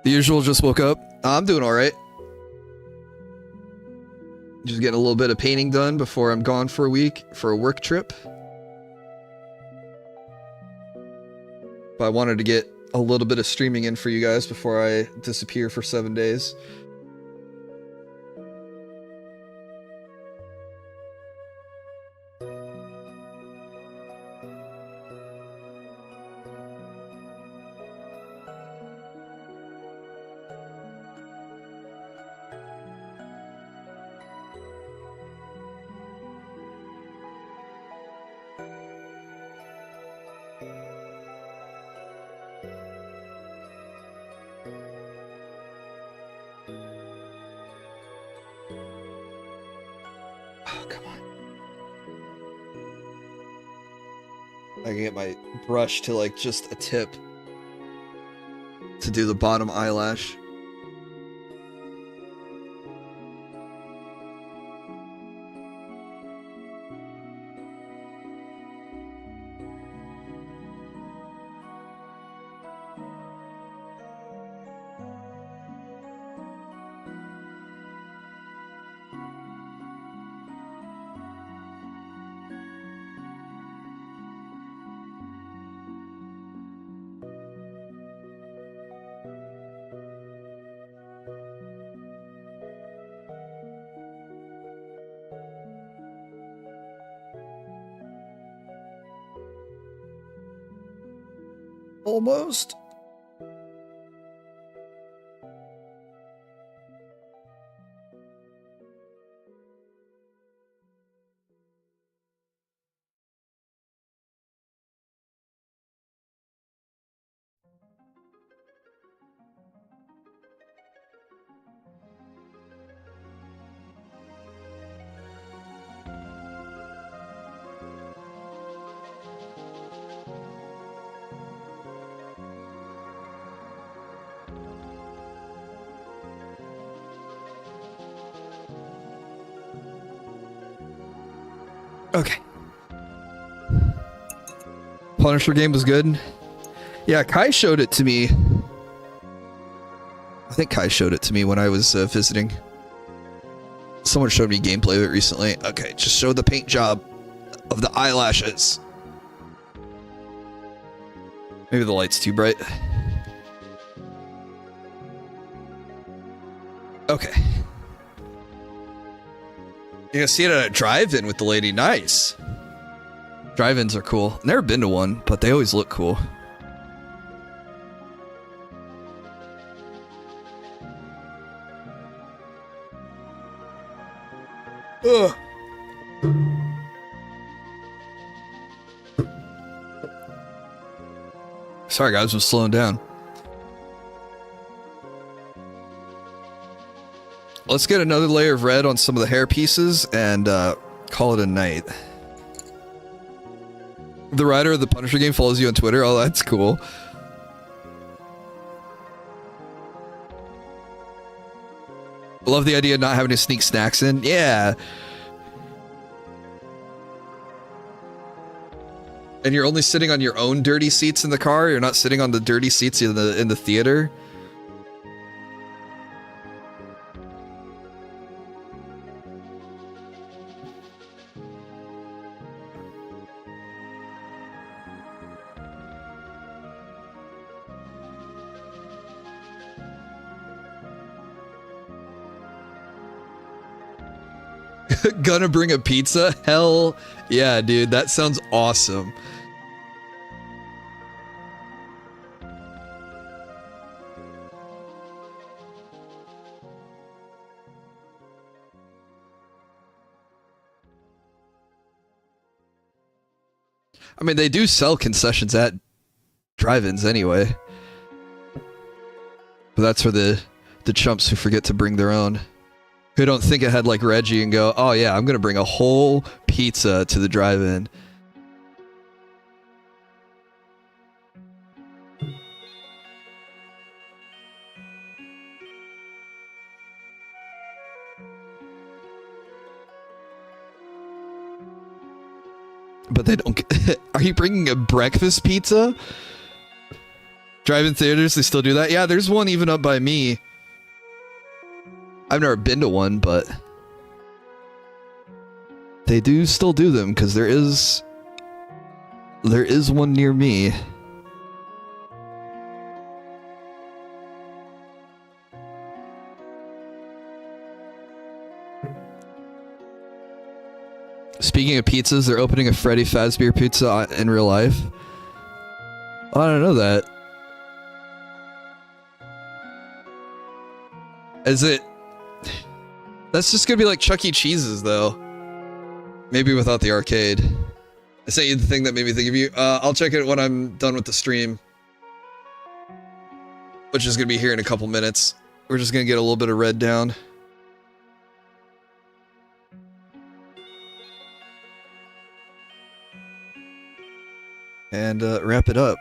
The usual just woke up. I'm doing all right. Just getting a little bit of painting done before I'm gone for a week for a work trip. But I wanted to get a little bit of streaming in for you guys before I disappear for 7 days. I can get my brush to like just a tip to do the bottom eyelash. Almost. Okay. Punisher game was good. Yeah, Kai showed it to me. I think Kai showed it to me when I was visiting. Someone showed me gameplay of it recently. Okay, just show the paint job of the eyelashes. Maybe the light's too bright. Okay. You're gonna see it at a drive-in with the lady. Nice. Drive-ins are cool. Never been to one, but they always look cool. Ugh. Sorry guys, I'm slowing down. Let's get another layer of red on some of the hair pieces and call it a night. The writer of the Punisher game follows you on Twitter. Oh, that's cool. Love the idea of not having to sneak snacks in. Yeah. And you're only sitting on your own dirty seats in the car. You're not sitting on the dirty seats in the theater. Gonna bring a pizza? Hell yeah, dude. That sounds awesome. I mean, they do sell concessions at drive-ins anyway. But that's for the chumps who forget to bring their own. Who don't think ahead like Reggie and go, oh yeah, I'm gonna bring a whole pizza to the drive-in. But they don't. Are you bringing a breakfast pizza? Drive-in theaters, they still do that? Yeah, there's one even up by me. I've never been to one, but they do still do them because there is one near me. Speaking of pizzas, they're opening a Freddy Fazbear pizza in real life. Oh, I don't know that. Is it? That's just gonna be like Chuck E. Cheese's, though. Maybe without the arcade. I sent you the thing that made me think of you. I'll check it when I'm done with the stream. Which is gonna be here in a couple minutes. We're just gonna get a little bit of red down. And wrap it up.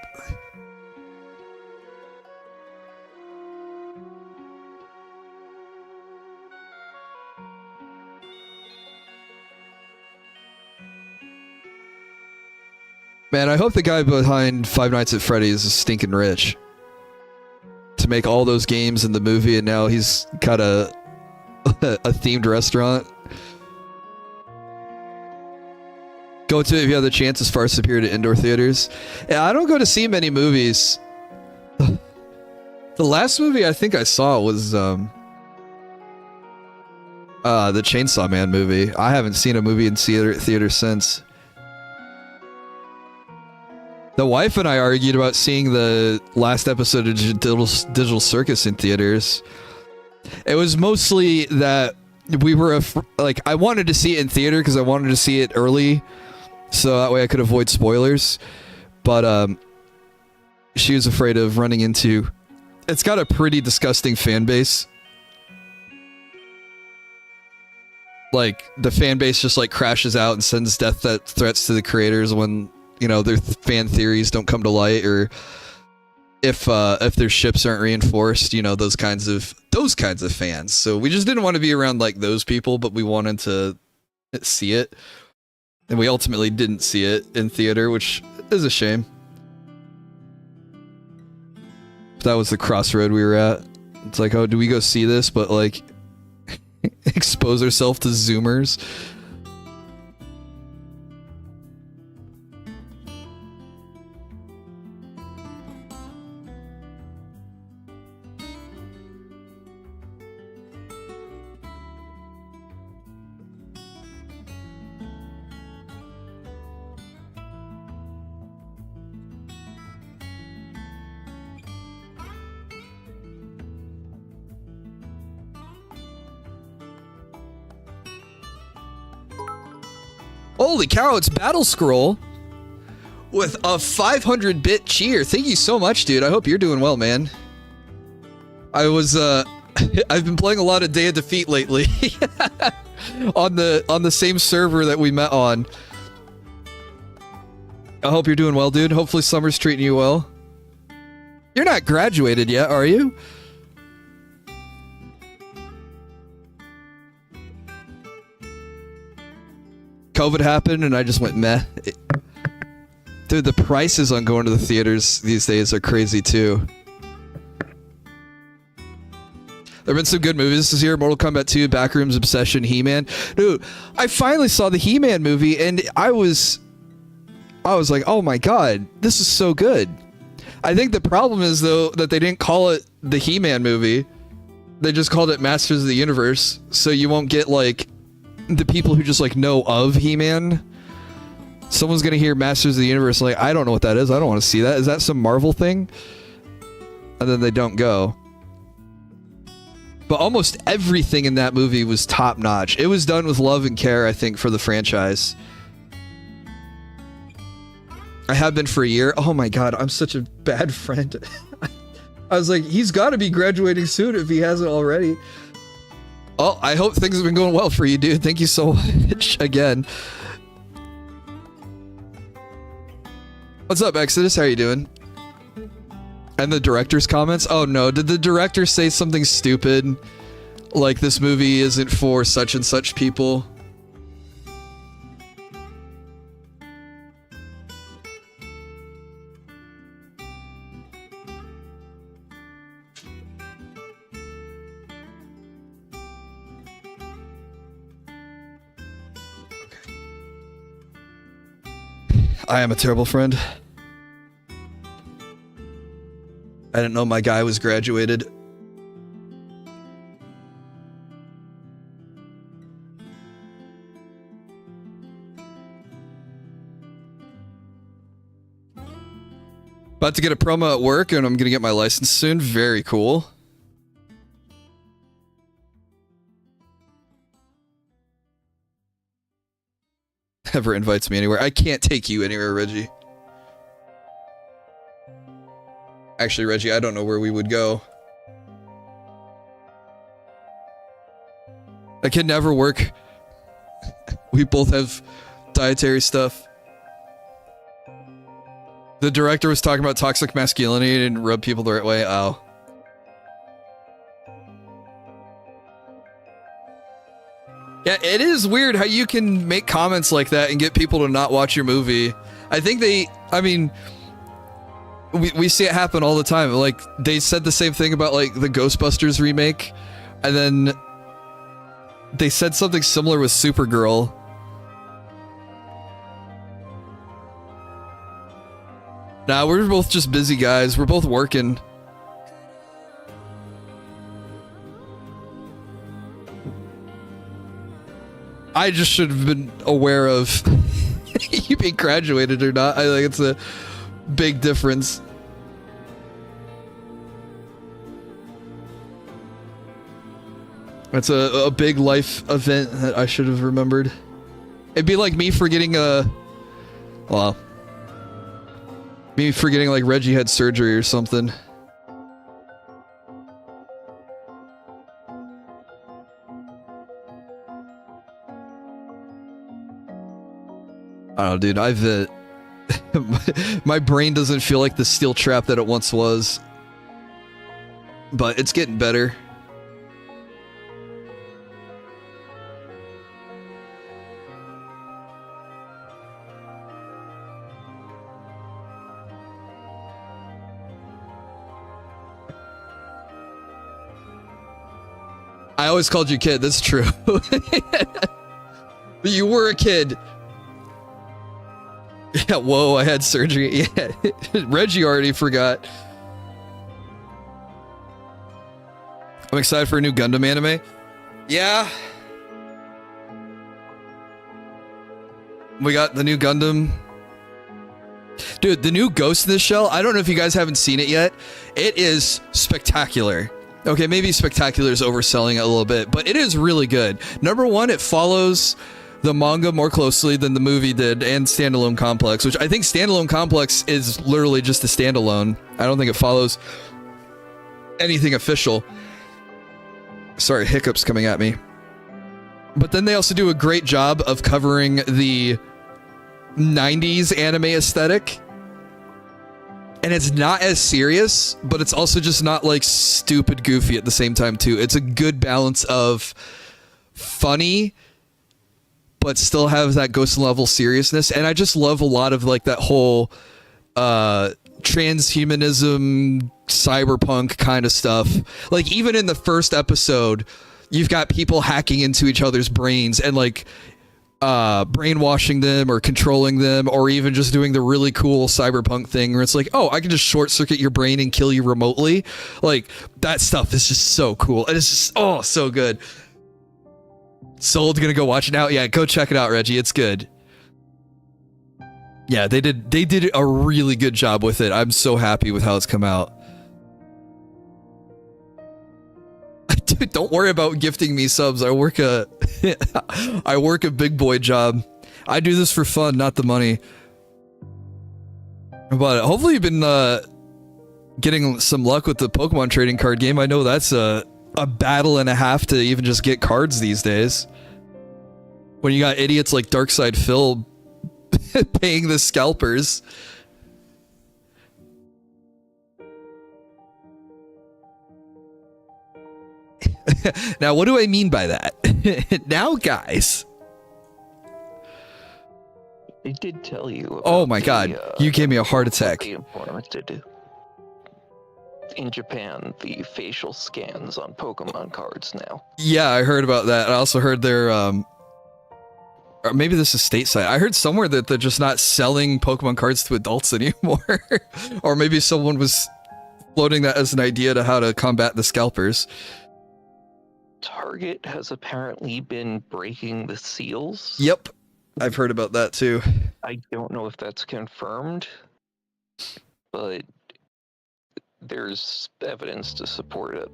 Man, I hope the guy behind Five Nights at Freddy's is stinking rich to make all those games in the movie, and now he's got a themed restaurant. Go to it if you have the chance. Is far superior to indoor theaters. Yeah, I don't go to see many movies. The last movie I think I saw was the Chainsaw Man movie. I haven't seen a movie in theater since. The wife and I argued about seeing the last episode of Digital Circus in theaters. It was mostly that we were like, I wanted to see it in theater because I wanted to see it early, so that way I could avoid spoilers. But she was afraid of running into. It's got a pretty disgusting fan base. Like, the fan base just like crashes out and sends death threats to the creators when, you know, their fan theories don't come to light, or if their ships aren't reinforced, you know, those kinds of fans. So we just didn't want to be around like those people, but we wanted to see it, and we ultimately didn't see it in theater, which is a shame. That was the crossroad we were at. It's like, oh, do we go see this, but like expose ourselves to Zoomers? Holy cow, it's Battle Scroll with a 500-bit cheer. Thank you so much, dude. I hope you're doing well, man. I was, I've been playing a lot of Day of Defeat lately on the same server that we met on. I hope you're doing well, dude. Hopefully summer's treating you well. You're not graduated yet, are you? COVID happened and I just went meh. Dude, the prices on going to the theaters these days are crazy too. There have been some good movies this year. Mortal Kombat 2, Backrooms Obsession, He-Man. Dude, I finally saw the He-Man movie and I was like, oh my god, this is so good. I think the problem is though that they didn't call it the He-Man movie. They just called it Masters of the Universe, so you won't get like the people who just like know of He-Man. Someone's gonna hear Masters of the Universe like, I don't know what that is. I don't want to see that. Is that some Marvel thing? And then they don't go. But almost everything in that movie was top notch. It was done with love and care, I think, for the franchise. I have been for a year. Oh my god, I'm such a bad friend. I was like, he's got to be graduating soon if he hasn't already. Oh, I hope things have been going well for you, dude. Thank you so much again. What's up, Exodus? How are you doing? And the director's comments? Oh no, did the director say something stupid? Like this movie isn't for such and such people? I am a terrible friend. I didn't know my guy was graduated. About to get a promo at work and I'm gonna get my license soon. Very cool. Never invites me anywhere. I can't take you anywhere, Reggie. Actually, Reggie, I don't know where we would go. I can never work. We both have dietary stuff. The director was talking about toxic masculinity and rub people the right way. Oh. Yeah, it is weird how you can make comments like that and get people to not watch your movie. I think I mean, we see it happen all the time. Like, they said the same thing about, like, the Ghostbusters remake, and then they said something similar with Supergirl. Nah, we're both just busy guys. We're both working. I just should have been aware of you being graduated or not. I think it's a big difference. That's a big life event that I should have remembered. It'd be like me forgetting me forgetting like Reggie had surgery or something. I don't know, dude. I've my brain doesn't feel like the steel trap that it once was, but it's getting better. I always called you kid. That's true. But you were a kid. Yeah, whoa, I had surgery. Yeah, Reggie already forgot. I'm excited for a new Gundam anime. Yeah. We got the new Gundam. Dude, the new Ghost in the Shell, I don't know if you guys haven't seen it yet. It is spectacular. Okay, maybe spectacular is overselling it a little bit, but it is really good. Number one, it follows the manga more closely than the movie did, and Standalone Complex, which I think Standalone Complex is literally just a standalone. I don't think it follows anything official. Sorry, hiccups coming at me. But then they also do a great job of covering the 90s anime aesthetic. And it's not as serious, but it's also just not like stupid goofy at the same time too. It's a good balance of funny, but still have that Ghost level seriousness. And I just love a lot of like that whole transhumanism, cyberpunk kind of stuff. Like even in the first episode, you've got people hacking into each other's brains and like brainwashing them or controlling them, or even just doing the really cool cyberpunk thing where it's like, oh, I can just short circuit your brain and kill you remotely. Like that stuff is just so cool. And it's just, oh, so good. Soul's gonna go watch it now. Yeah, go check it out, Reggie. It's good. Yeah, they did a really good job with it. I'm so happy with how it's come out. Dude, don't worry about gifting me subs. I work a big boy job. I do this for fun, not the money. But hopefully you've been getting some luck with the Pokemon trading card game. I know that's a battle and a half to even just get cards these days. When you got idiots like Darkside Phil paying the scalpers. Now, what do I mean by that? Now, guys. They did tell you about oh my god, you gave me a heart attack. In Japan, the facial scans on Pokemon cards now. Yeah, I heard about that. I also heard they're, or maybe this is stateside. I heard somewhere that they're just not selling Pokemon cards to adults anymore. Or maybe someone was floating that as an idea to how to combat the scalpers. Target has apparently been breaking the seals. Yep, I've heard about that too. I don't know if that's confirmed, but there's evidence to support it.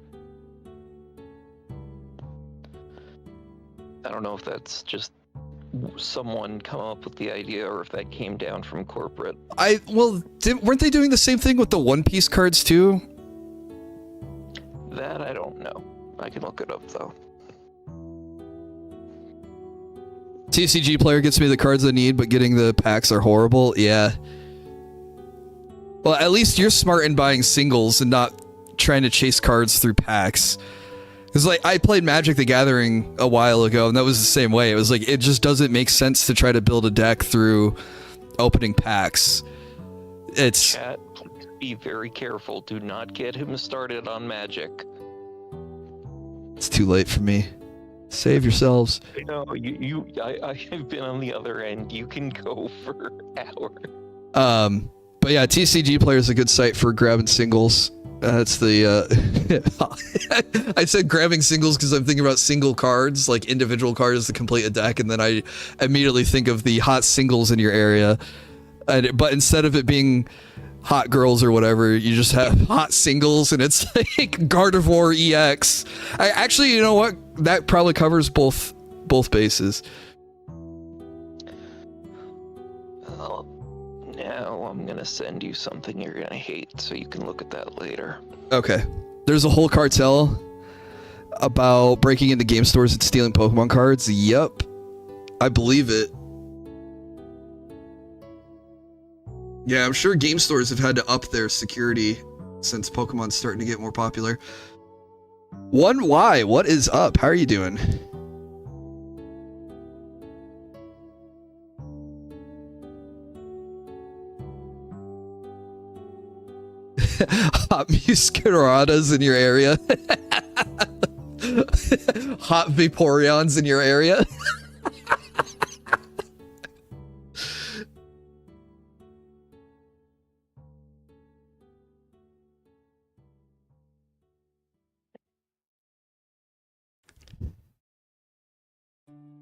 I don't know if that's just someone come up with the idea or if that came down from corporate. Weren't they doing the same thing with the One Piece cards too? That I don't know. I can look it up though. TCG player gets me the cards I need, but getting the packs are horrible. Yeah. Well, at least you're smart in buying singles and not trying to chase cards through packs. Because, like, I played Magic the Gathering a while ago, and that was the same way. It was like, it just doesn't make sense to try to build a deck through opening packs. It's Chat, please be very careful. Do not get him started on magic. it's too late for me. Save yourselves. No, I have been on the other end. You can go for hours. But yeah, TCG Player is a good site for grabbing singles. That's the I said grabbing singles because I'm thinking about single cards, like individual cards to complete a deck, and then I immediately think of the hot singles in your area. But instead of it being hot girls or whatever, you just have hot singles, and it's like Gardevoir EX. Actually, you know what? That probably covers both bases. Well, now I'm gonna send you something you're gonna hate, so you can look at that later. Okay. There's a whole cartel about breaking into game stores and stealing Pokemon cards. Yep. I believe it. Yeah, I'm sure game stores have had to up their security since Pokemon's starting to get more popular. 1Y, what is up? How are you doing? Hot Muscaradas in your area. Hot Vaporeons in your area.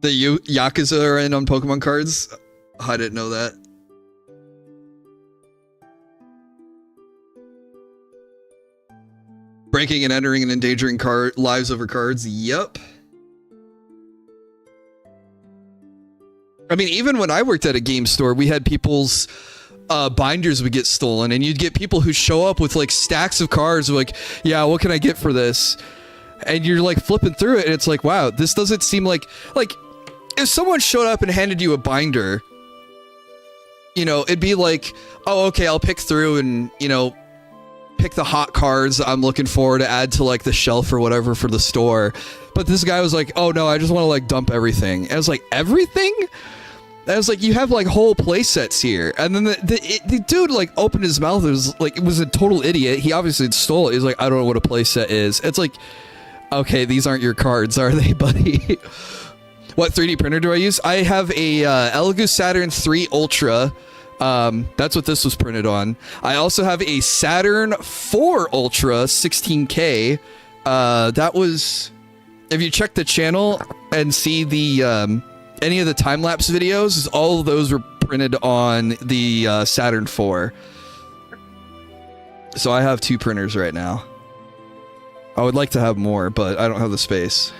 The Yakuza are in on Pokemon cards? I didn't know that. Breaking and entering and endangering lives over cards. Yup. I mean, even when I worked at a game store, we had people's binders would get stolen, and you'd get people who show up with like stacks of cards, like, yeah, what can I get for this? And you're like flipping through it, and it's like, wow, this doesn't seem like if someone showed up and handed you a binder, you know, it'd be like, oh, okay, I'll pick through and, you know, pick the hot cards I'm looking for to add to like the shelf or whatever for the store. But this guy was like, oh no, I just want to like dump everything. And I was like, everything? And I was like, you have like whole play sets here. And then the dude like opened his mouth. It was a total idiot. He obviously stole it. He's like, I don't know what a play set is. It's like, okay, these aren't your cards, are they, buddy? What 3D printer do I use? I have a Elegoo Saturn 3 Ultra. That's what this was printed on. I also have a Saturn 4 Ultra 16K. That was, if you check the channel and see the any of the time-lapse videos, all of those were printed on the Saturn 4. So I have 2 printers right now. I would like to have more, but I don't have the space.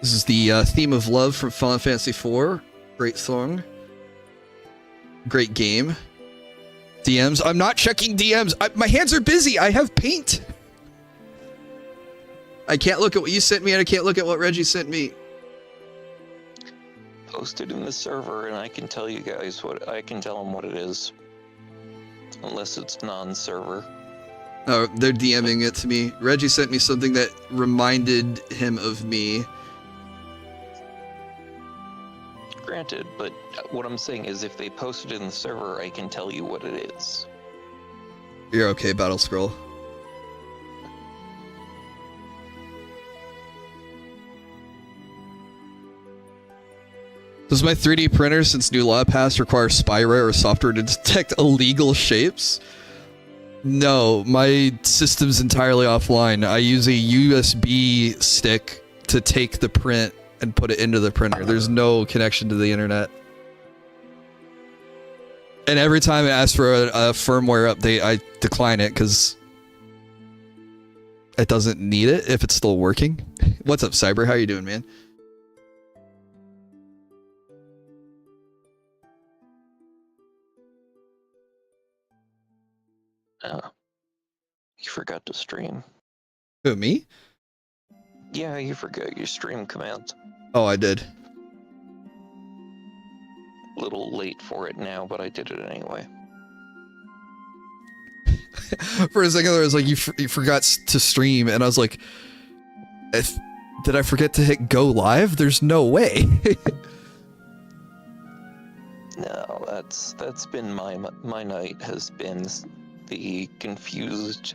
This is the Theme of Love from Final Fantasy IV. Great song. Great game. DMs. I'm not checking DMs. My hands are busy. I have paint. I can't look at what you sent me, and I can't look at what Reggie sent me. Post it in the server, and I can tell you guys I can tell them what it is. Unless it's non-server. Oh, they're DMing it to me. Reggie sent me something that reminded him of me. Granted, but what I'm saying is if they post it in the server, I can tell you what it is. You're okay, Battle Scroll. Does my 3D printer, since new law passed, require spyware or software to detect illegal shapes? No, my system's entirely offline. I use a USB stick to take the print and put it into the printer. There's no connection to the internet. And every time it asks for a firmware update, I decline it because it doesn't need it if it's still working. What's up, Cyber? How you doing, man? You forgot to stream. Who, me? Yeah, you forgot your stream command. Oh, I did. A little late for it now, but I did it anyway. For a second, I was like, you forgot to stream, and I was like, did I forget to hit go live? There's no way. No, that's been my night, has been the confused.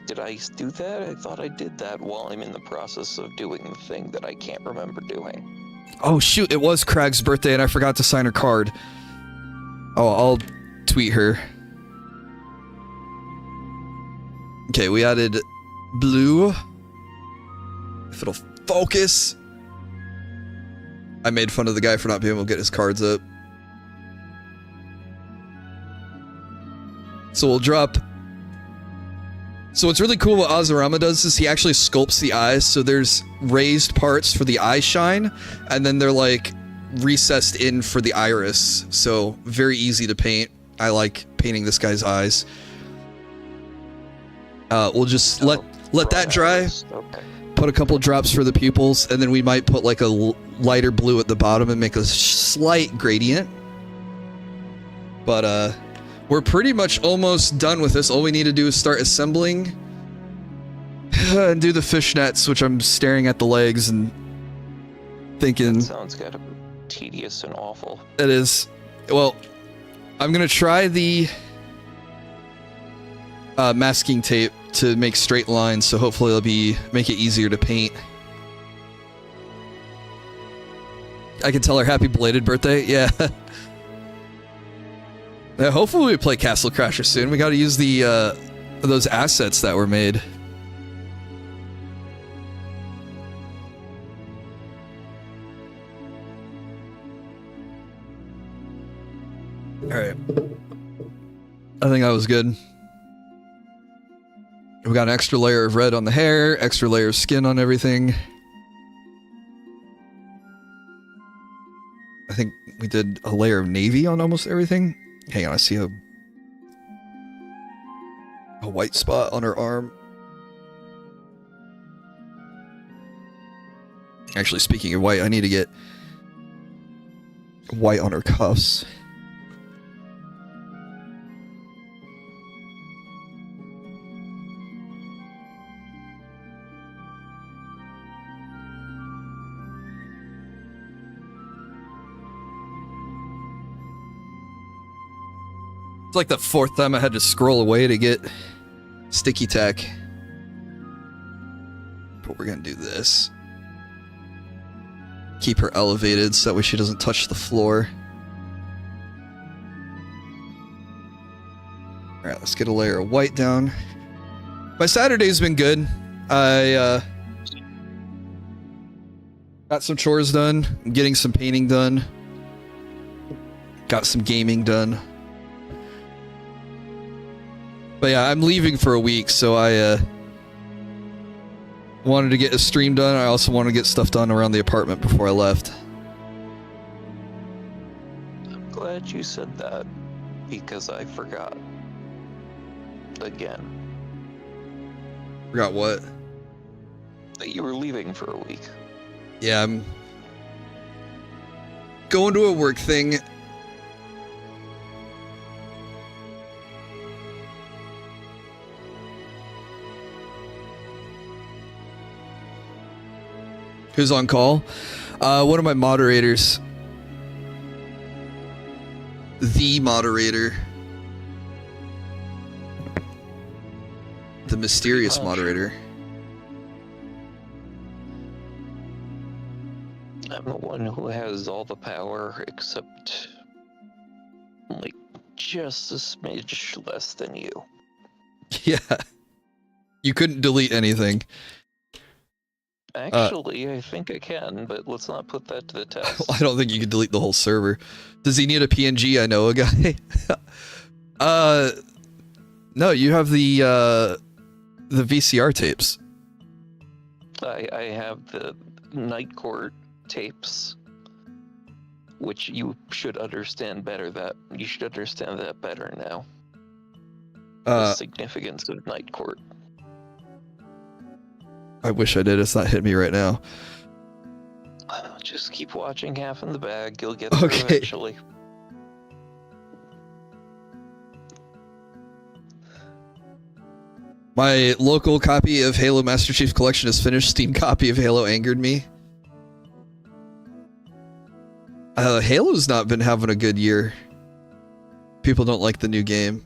Did I do that? I thought I did that while I'm in the process of doing the thing that I can't remember doing. Oh shoot, it was Craig's birthday and I forgot to sign her card. Oh, I'll tweet her. Okay, we added blue. If it'll focus. I made fun of the guy for not being able to get his cards up. So we'll drop. So what's really cool what Azarama does is he actually sculpts the eyes, so there's raised parts for the eye shine, and then they're like recessed in for the iris, so very easy to paint. I like painting this guy's eyes. We'll just let that dry, Okay. put a couple drops for the pupils, and then we might put like a lighter blue at the bottom and make a slight gradient. But we're pretty much almost done with this. All we need to do is start assembling and do the fishnets, which I'm staring at the legs and thinking... That sounds kind of tedious and awful. It is. Well, I'm going to try the masking tape to make straight lines, so hopefully it'll make it easier to paint. I can tell her happy belated birthday. Yeah. Yeah, hopefully we play Castle Crasher soon. We got to use the those assets that were made. All right. I think that was good. We got an extra layer of red on the hair, extra layer of skin on everything. I think we did a layer of navy on almost everything. Hang on, I see a white spot on her arm. Actually, speaking of white, I need to get white on her cuffs. It's like the fourth time I had to scroll away to get sticky tack. But we're gonna do this. Keep her elevated so that way she doesn't touch the floor. Alright, let's get a layer of white down. My Saturday's been good. I got some chores done, getting some painting done. Got some gaming done. But yeah, I'm leaving for a week, so I wanted to get a stream done. I also wanted to get stuff done around the apartment before I left. I'm glad you said that, because I forgot. Again. Forgot what? That you were leaving for a week. Yeah, I'm going to a work thing. Who's on call? One of my moderators. The moderator. The mysterious moderator. I'm the one who has all the power, except like just a smidge less than you. Yeah. You couldn't delete anything. Actually, I think I can, but let's not put that to the test. I don't think you could delete the whole server. Does he need a PNG? I know a guy. No, you have the VCR tapes. I have the Night Court tapes, which you should understand better. That you should understand that better now. The significance of Night Court. I wish I did. It's not hitting me right now. Just keep watching Half in the Bag. You'll get there eventually. My local copy of Halo Master Chief Collection is finished. Steam copy of Halo angered me. Halo's not been having a good year. People don't like the new game.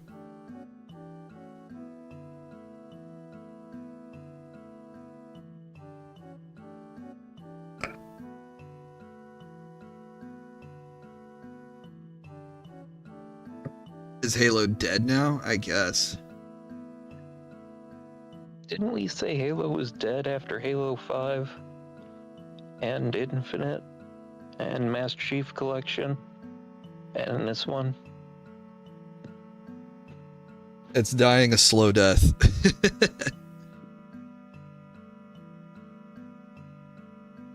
Is Halo dead now? I guess. Didn't we say Halo was dead after Halo 5? And Infinite? And Master Chief Collection? And this one? It's dying a slow death.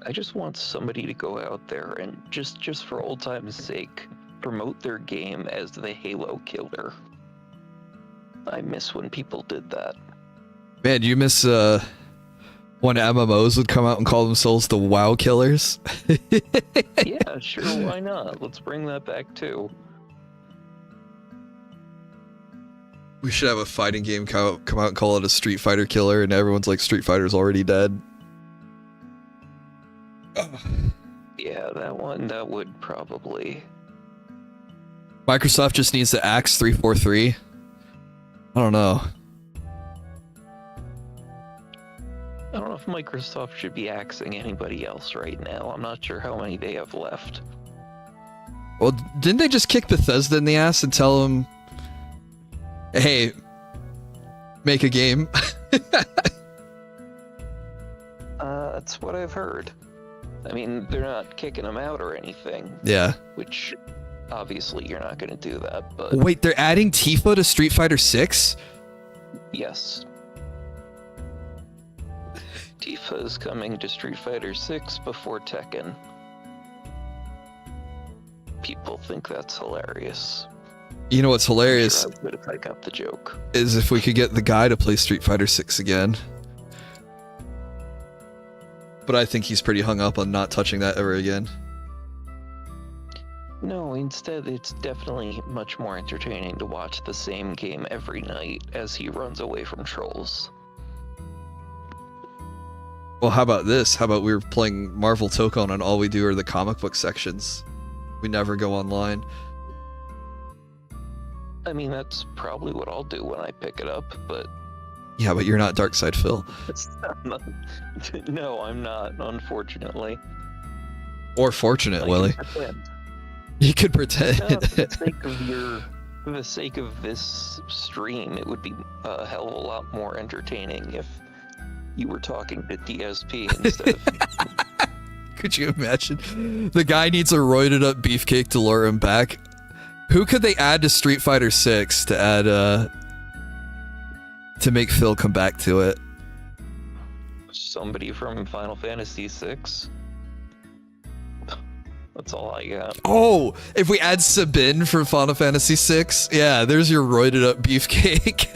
I just want somebody to go out there and just for old time's sake, promote their game as the Halo killer. I miss when people did that. Man, you miss when MMOs would come out and call themselves the WoW killers? Yeah, sure, why not? Let's bring that back too. We should have a fighting game come out and call it a Street Fighter killer, and everyone's like, Street Fighter's already dead. Yeah, that would probably... Microsoft just needs to axe 343. I don't know. I don't know if Microsoft should be axing anybody else right now. I'm not sure how many they have left. Well, didn't they just kick Bethesda in the ass and tell them, hey, make a game? That's what I've heard. I mean, they're not kicking them out or anything. Yeah. Which, obviously, you're not going to do that, but... Wait, they're adding Tifa to Street Fighter 6? Yes. Tifa is coming to Street Fighter 6 before Tekken. People think that's hilarious. You know what's hilarious? I'm sure I would if I got the joke. Is if we could get the guy to play Street Fighter 6 again. But I think he's pretty hung up on not touching that ever again. No, instead it's definitely much more entertaining to watch the same game every night as he runs away from trolls. Well, how about this? How about we were playing Marvel Tokon and all we do are the comic book sections? We never go online. I mean, that's probably what I'll do when I pick it up, but... Yeah, but you're not Darkside Phil. No, I'm not, unfortunately. Or Fortunate, I Willie. can pretend. You could pretend. No, for the sake of this stream, it would be a hell of a lot more entertaining if you were talking to DSP instead of... Could you imagine? The guy needs a roided up beefcake to lure him back. Who could they add to Street Fighter 6 to add, to make Phil come back to it? Somebody from Final Fantasy VI. That's all I got. Oh, if we add Sabin from Final Fantasy VI, yeah, there's your roided up beefcake.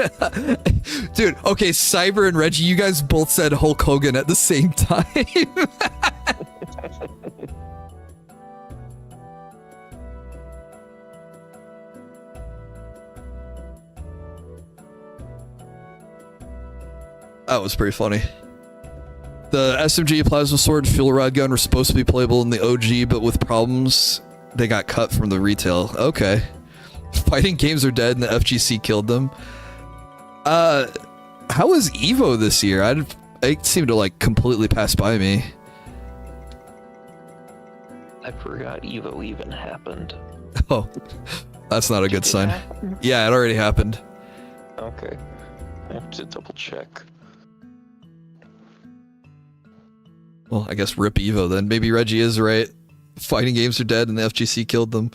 Dude, okay, Cyber and Reggie, you guys both said Hulk Hogan at the same time. That was pretty funny. The SMG plasma sword and fuel rod gun were supposed to be playable in the OG, but with problems, they got cut from the retail. Okay. Fighting games are dead and the FGC killed them. How was Evo this year? It seemed to like completely pass by me. I forgot Evo even happened. Oh, that's not a good sign. Yeah, it already happened. Okay. I have to double check. Well, I guess rip Evo then. Maybe Reggie is right. Fighting games are dead and the FGC killed them.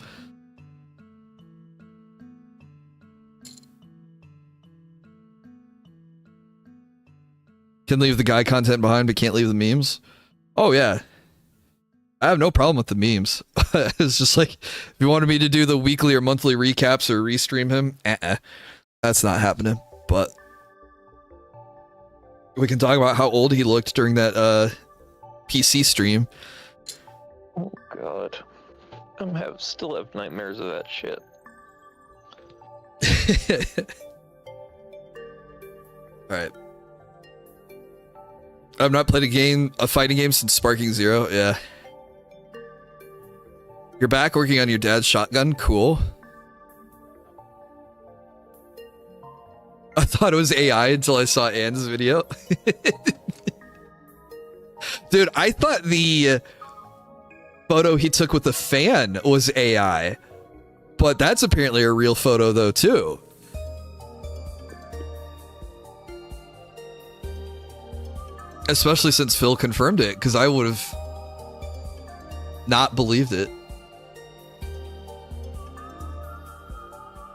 Can leave the guy content behind, but can't leave the memes? Oh, yeah. I have no problem with the memes. It's just like, if you wanted me to do the weekly or monthly recaps or restream him, that's not happening. But we can talk about how old he looked during that PC stream. Oh god. Still have nightmares of that shit. Alright. I've not played a fighting game since Sparking Zero. Yeah. You're back working on your dad's shotgun? Cool. I thought it was AI until I saw Anne's video. Dude, I thought the photo he took with the fan was AI. But that's apparently a real photo though, too. Especially since Phil confirmed it, because I would have not believed it.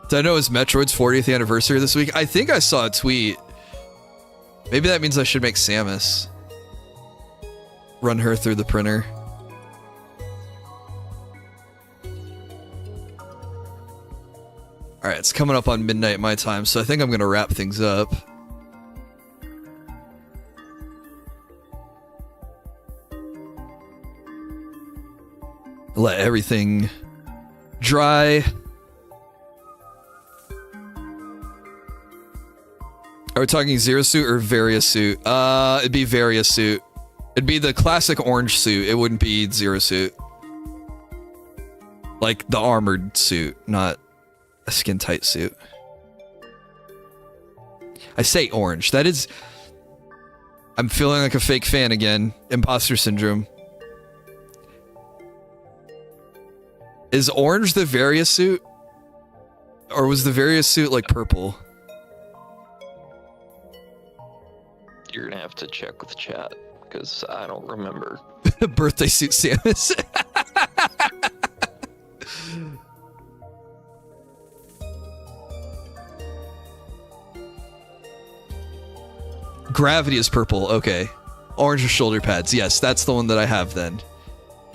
Did I know it was Metroid's 40th anniversary this week? I think I saw a tweet. Maybe that means I should make Samus. Run her through the printer. Alright, it's coming up on midnight my time, so I think I'm going to wrap things up. Let everything dry. Are we talking Zero Suit or Various Suit? It'd be Various Suit. It'd be the classic orange suit. It wouldn't be Zero Suit. Like the armored suit, not a skin tight suit. I say orange. That is... I'm feeling like a fake fan again. Imposter syndrome. Is orange the Various suit? Or was the Various suit like purple? You're gonna have to check with chat, because I don't remember. Birthday suit Samus. Gravity is purple, okay. Orange are shoulder pads. Yes, that's the one that I have then.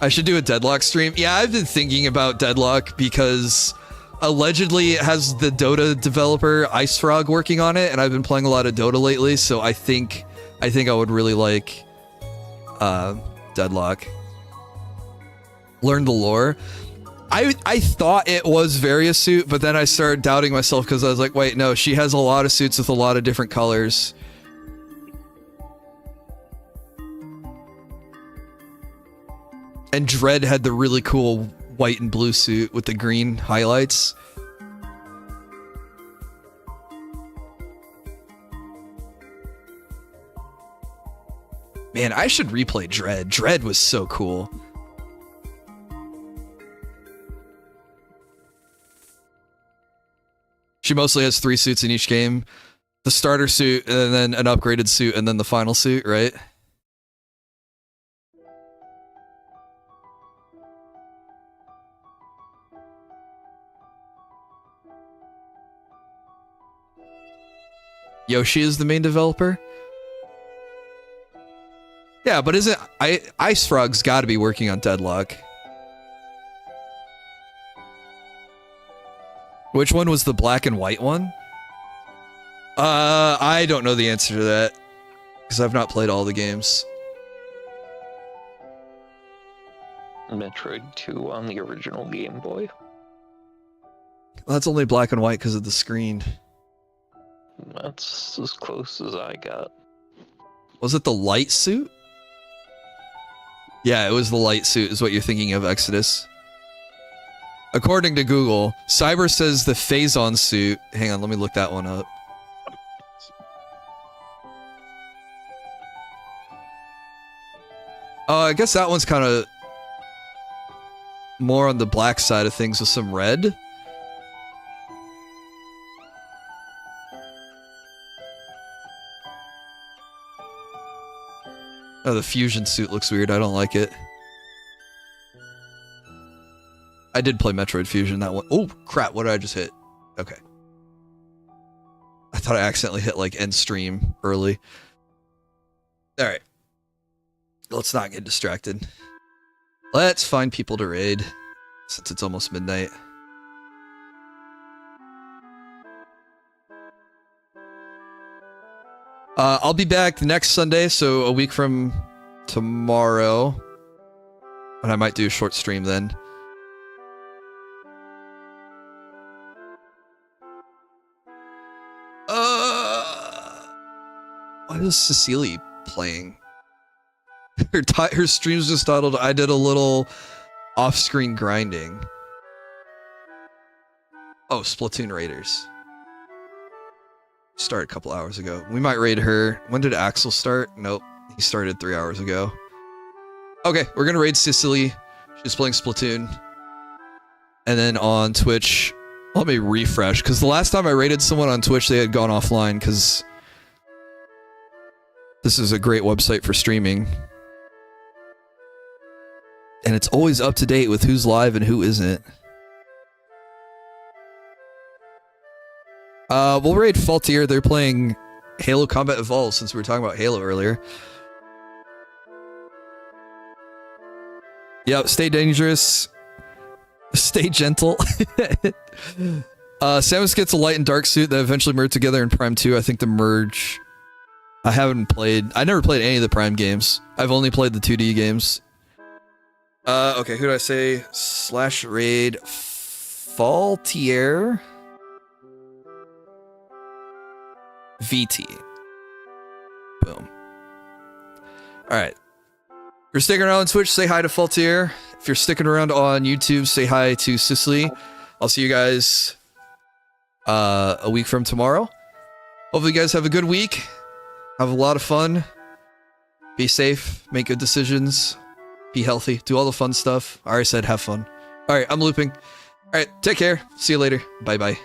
I should do a Deadlock stream. Yeah, I've been thinking about Deadlock because allegedly it has the Dota developer Ice Frog working on it, and I've been playing a lot of Dota lately, so I think I would really like Deadlock. Learn the lore. I thought it was Various Suit, but then I started doubting myself because I was like, wait, no, she has a lot of suits with a lot of different colors. And Dread had the really cool white and blue suit with the green highlights. Man, I should replay Dread. Dread was so cool. She mostly has 3 suits in each game. The starter suit, and then an upgraded suit, and then the final suit, right? Yoshi is the main developer? Yeah, but isn't... Ice Frog's gotta be working on Deadlock. Which one was the black and white one? I don't know the answer to that. Because I've not played all the games. Metroid 2 on the original Game Boy. Well, that's only black and white because of the screen. That's as close as I got. Was it the light suit? Yeah, it was the light suit is what you're thinking of, Exodus. According to Google, Cyber says the Phazon suit... Hang on, let me look that one up. I guess that one's kind of more on the black side of things with some red. Oh, the fusion suit looks weird. I don't like it. I did play Metroid Fusion, that one. Oh, crap. What did I just hit? Okay. I thought I accidentally hit, like, end stream early. Alright. Let's not get distracted. Let's find people to raid, since it's almost midnight. I'll be back next Sunday, so a week from tomorrow. And I might do a short stream then. What is Cecily playing? Her stream's just titled, I did a little off-screen grinding. Oh, Splatoon Raiders. Started a couple hours ago. We might raid her. When did Axel start? Nope. He started 3 hours ago. Okay, we're gonna raid Cecily. She's playing Splatoon. And then on Twitch, let me refresh, because the last time I raided someone on Twitch, they had gone offline, because this is a great website for streaming. And it's always up to date with who's live and who isn't. We'll raid Faultier. They're playing Halo Combat Evolved, since we were talking about Halo earlier. Yep, stay dangerous. Stay gentle. Samus gets a light and dark suit that eventually merge together in Prime 2. I think the merge... I never played any of the Prime games. I've only played the 2D games. Okay, who did I say? / raid Faultier VT. Boom. Alright. If you're sticking around on Twitch, say hi to Faultier. If you're sticking around on YouTube, say hi to Cicely. I'll see you guys a week from tomorrow. Hopefully you guys have a good week. Have a lot of fun. Be safe. Make good decisions. Be healthy. Do all the fun stuff. I already said have fun. Alright, I'm looping. Alright, take care. See you later. Bye-bye.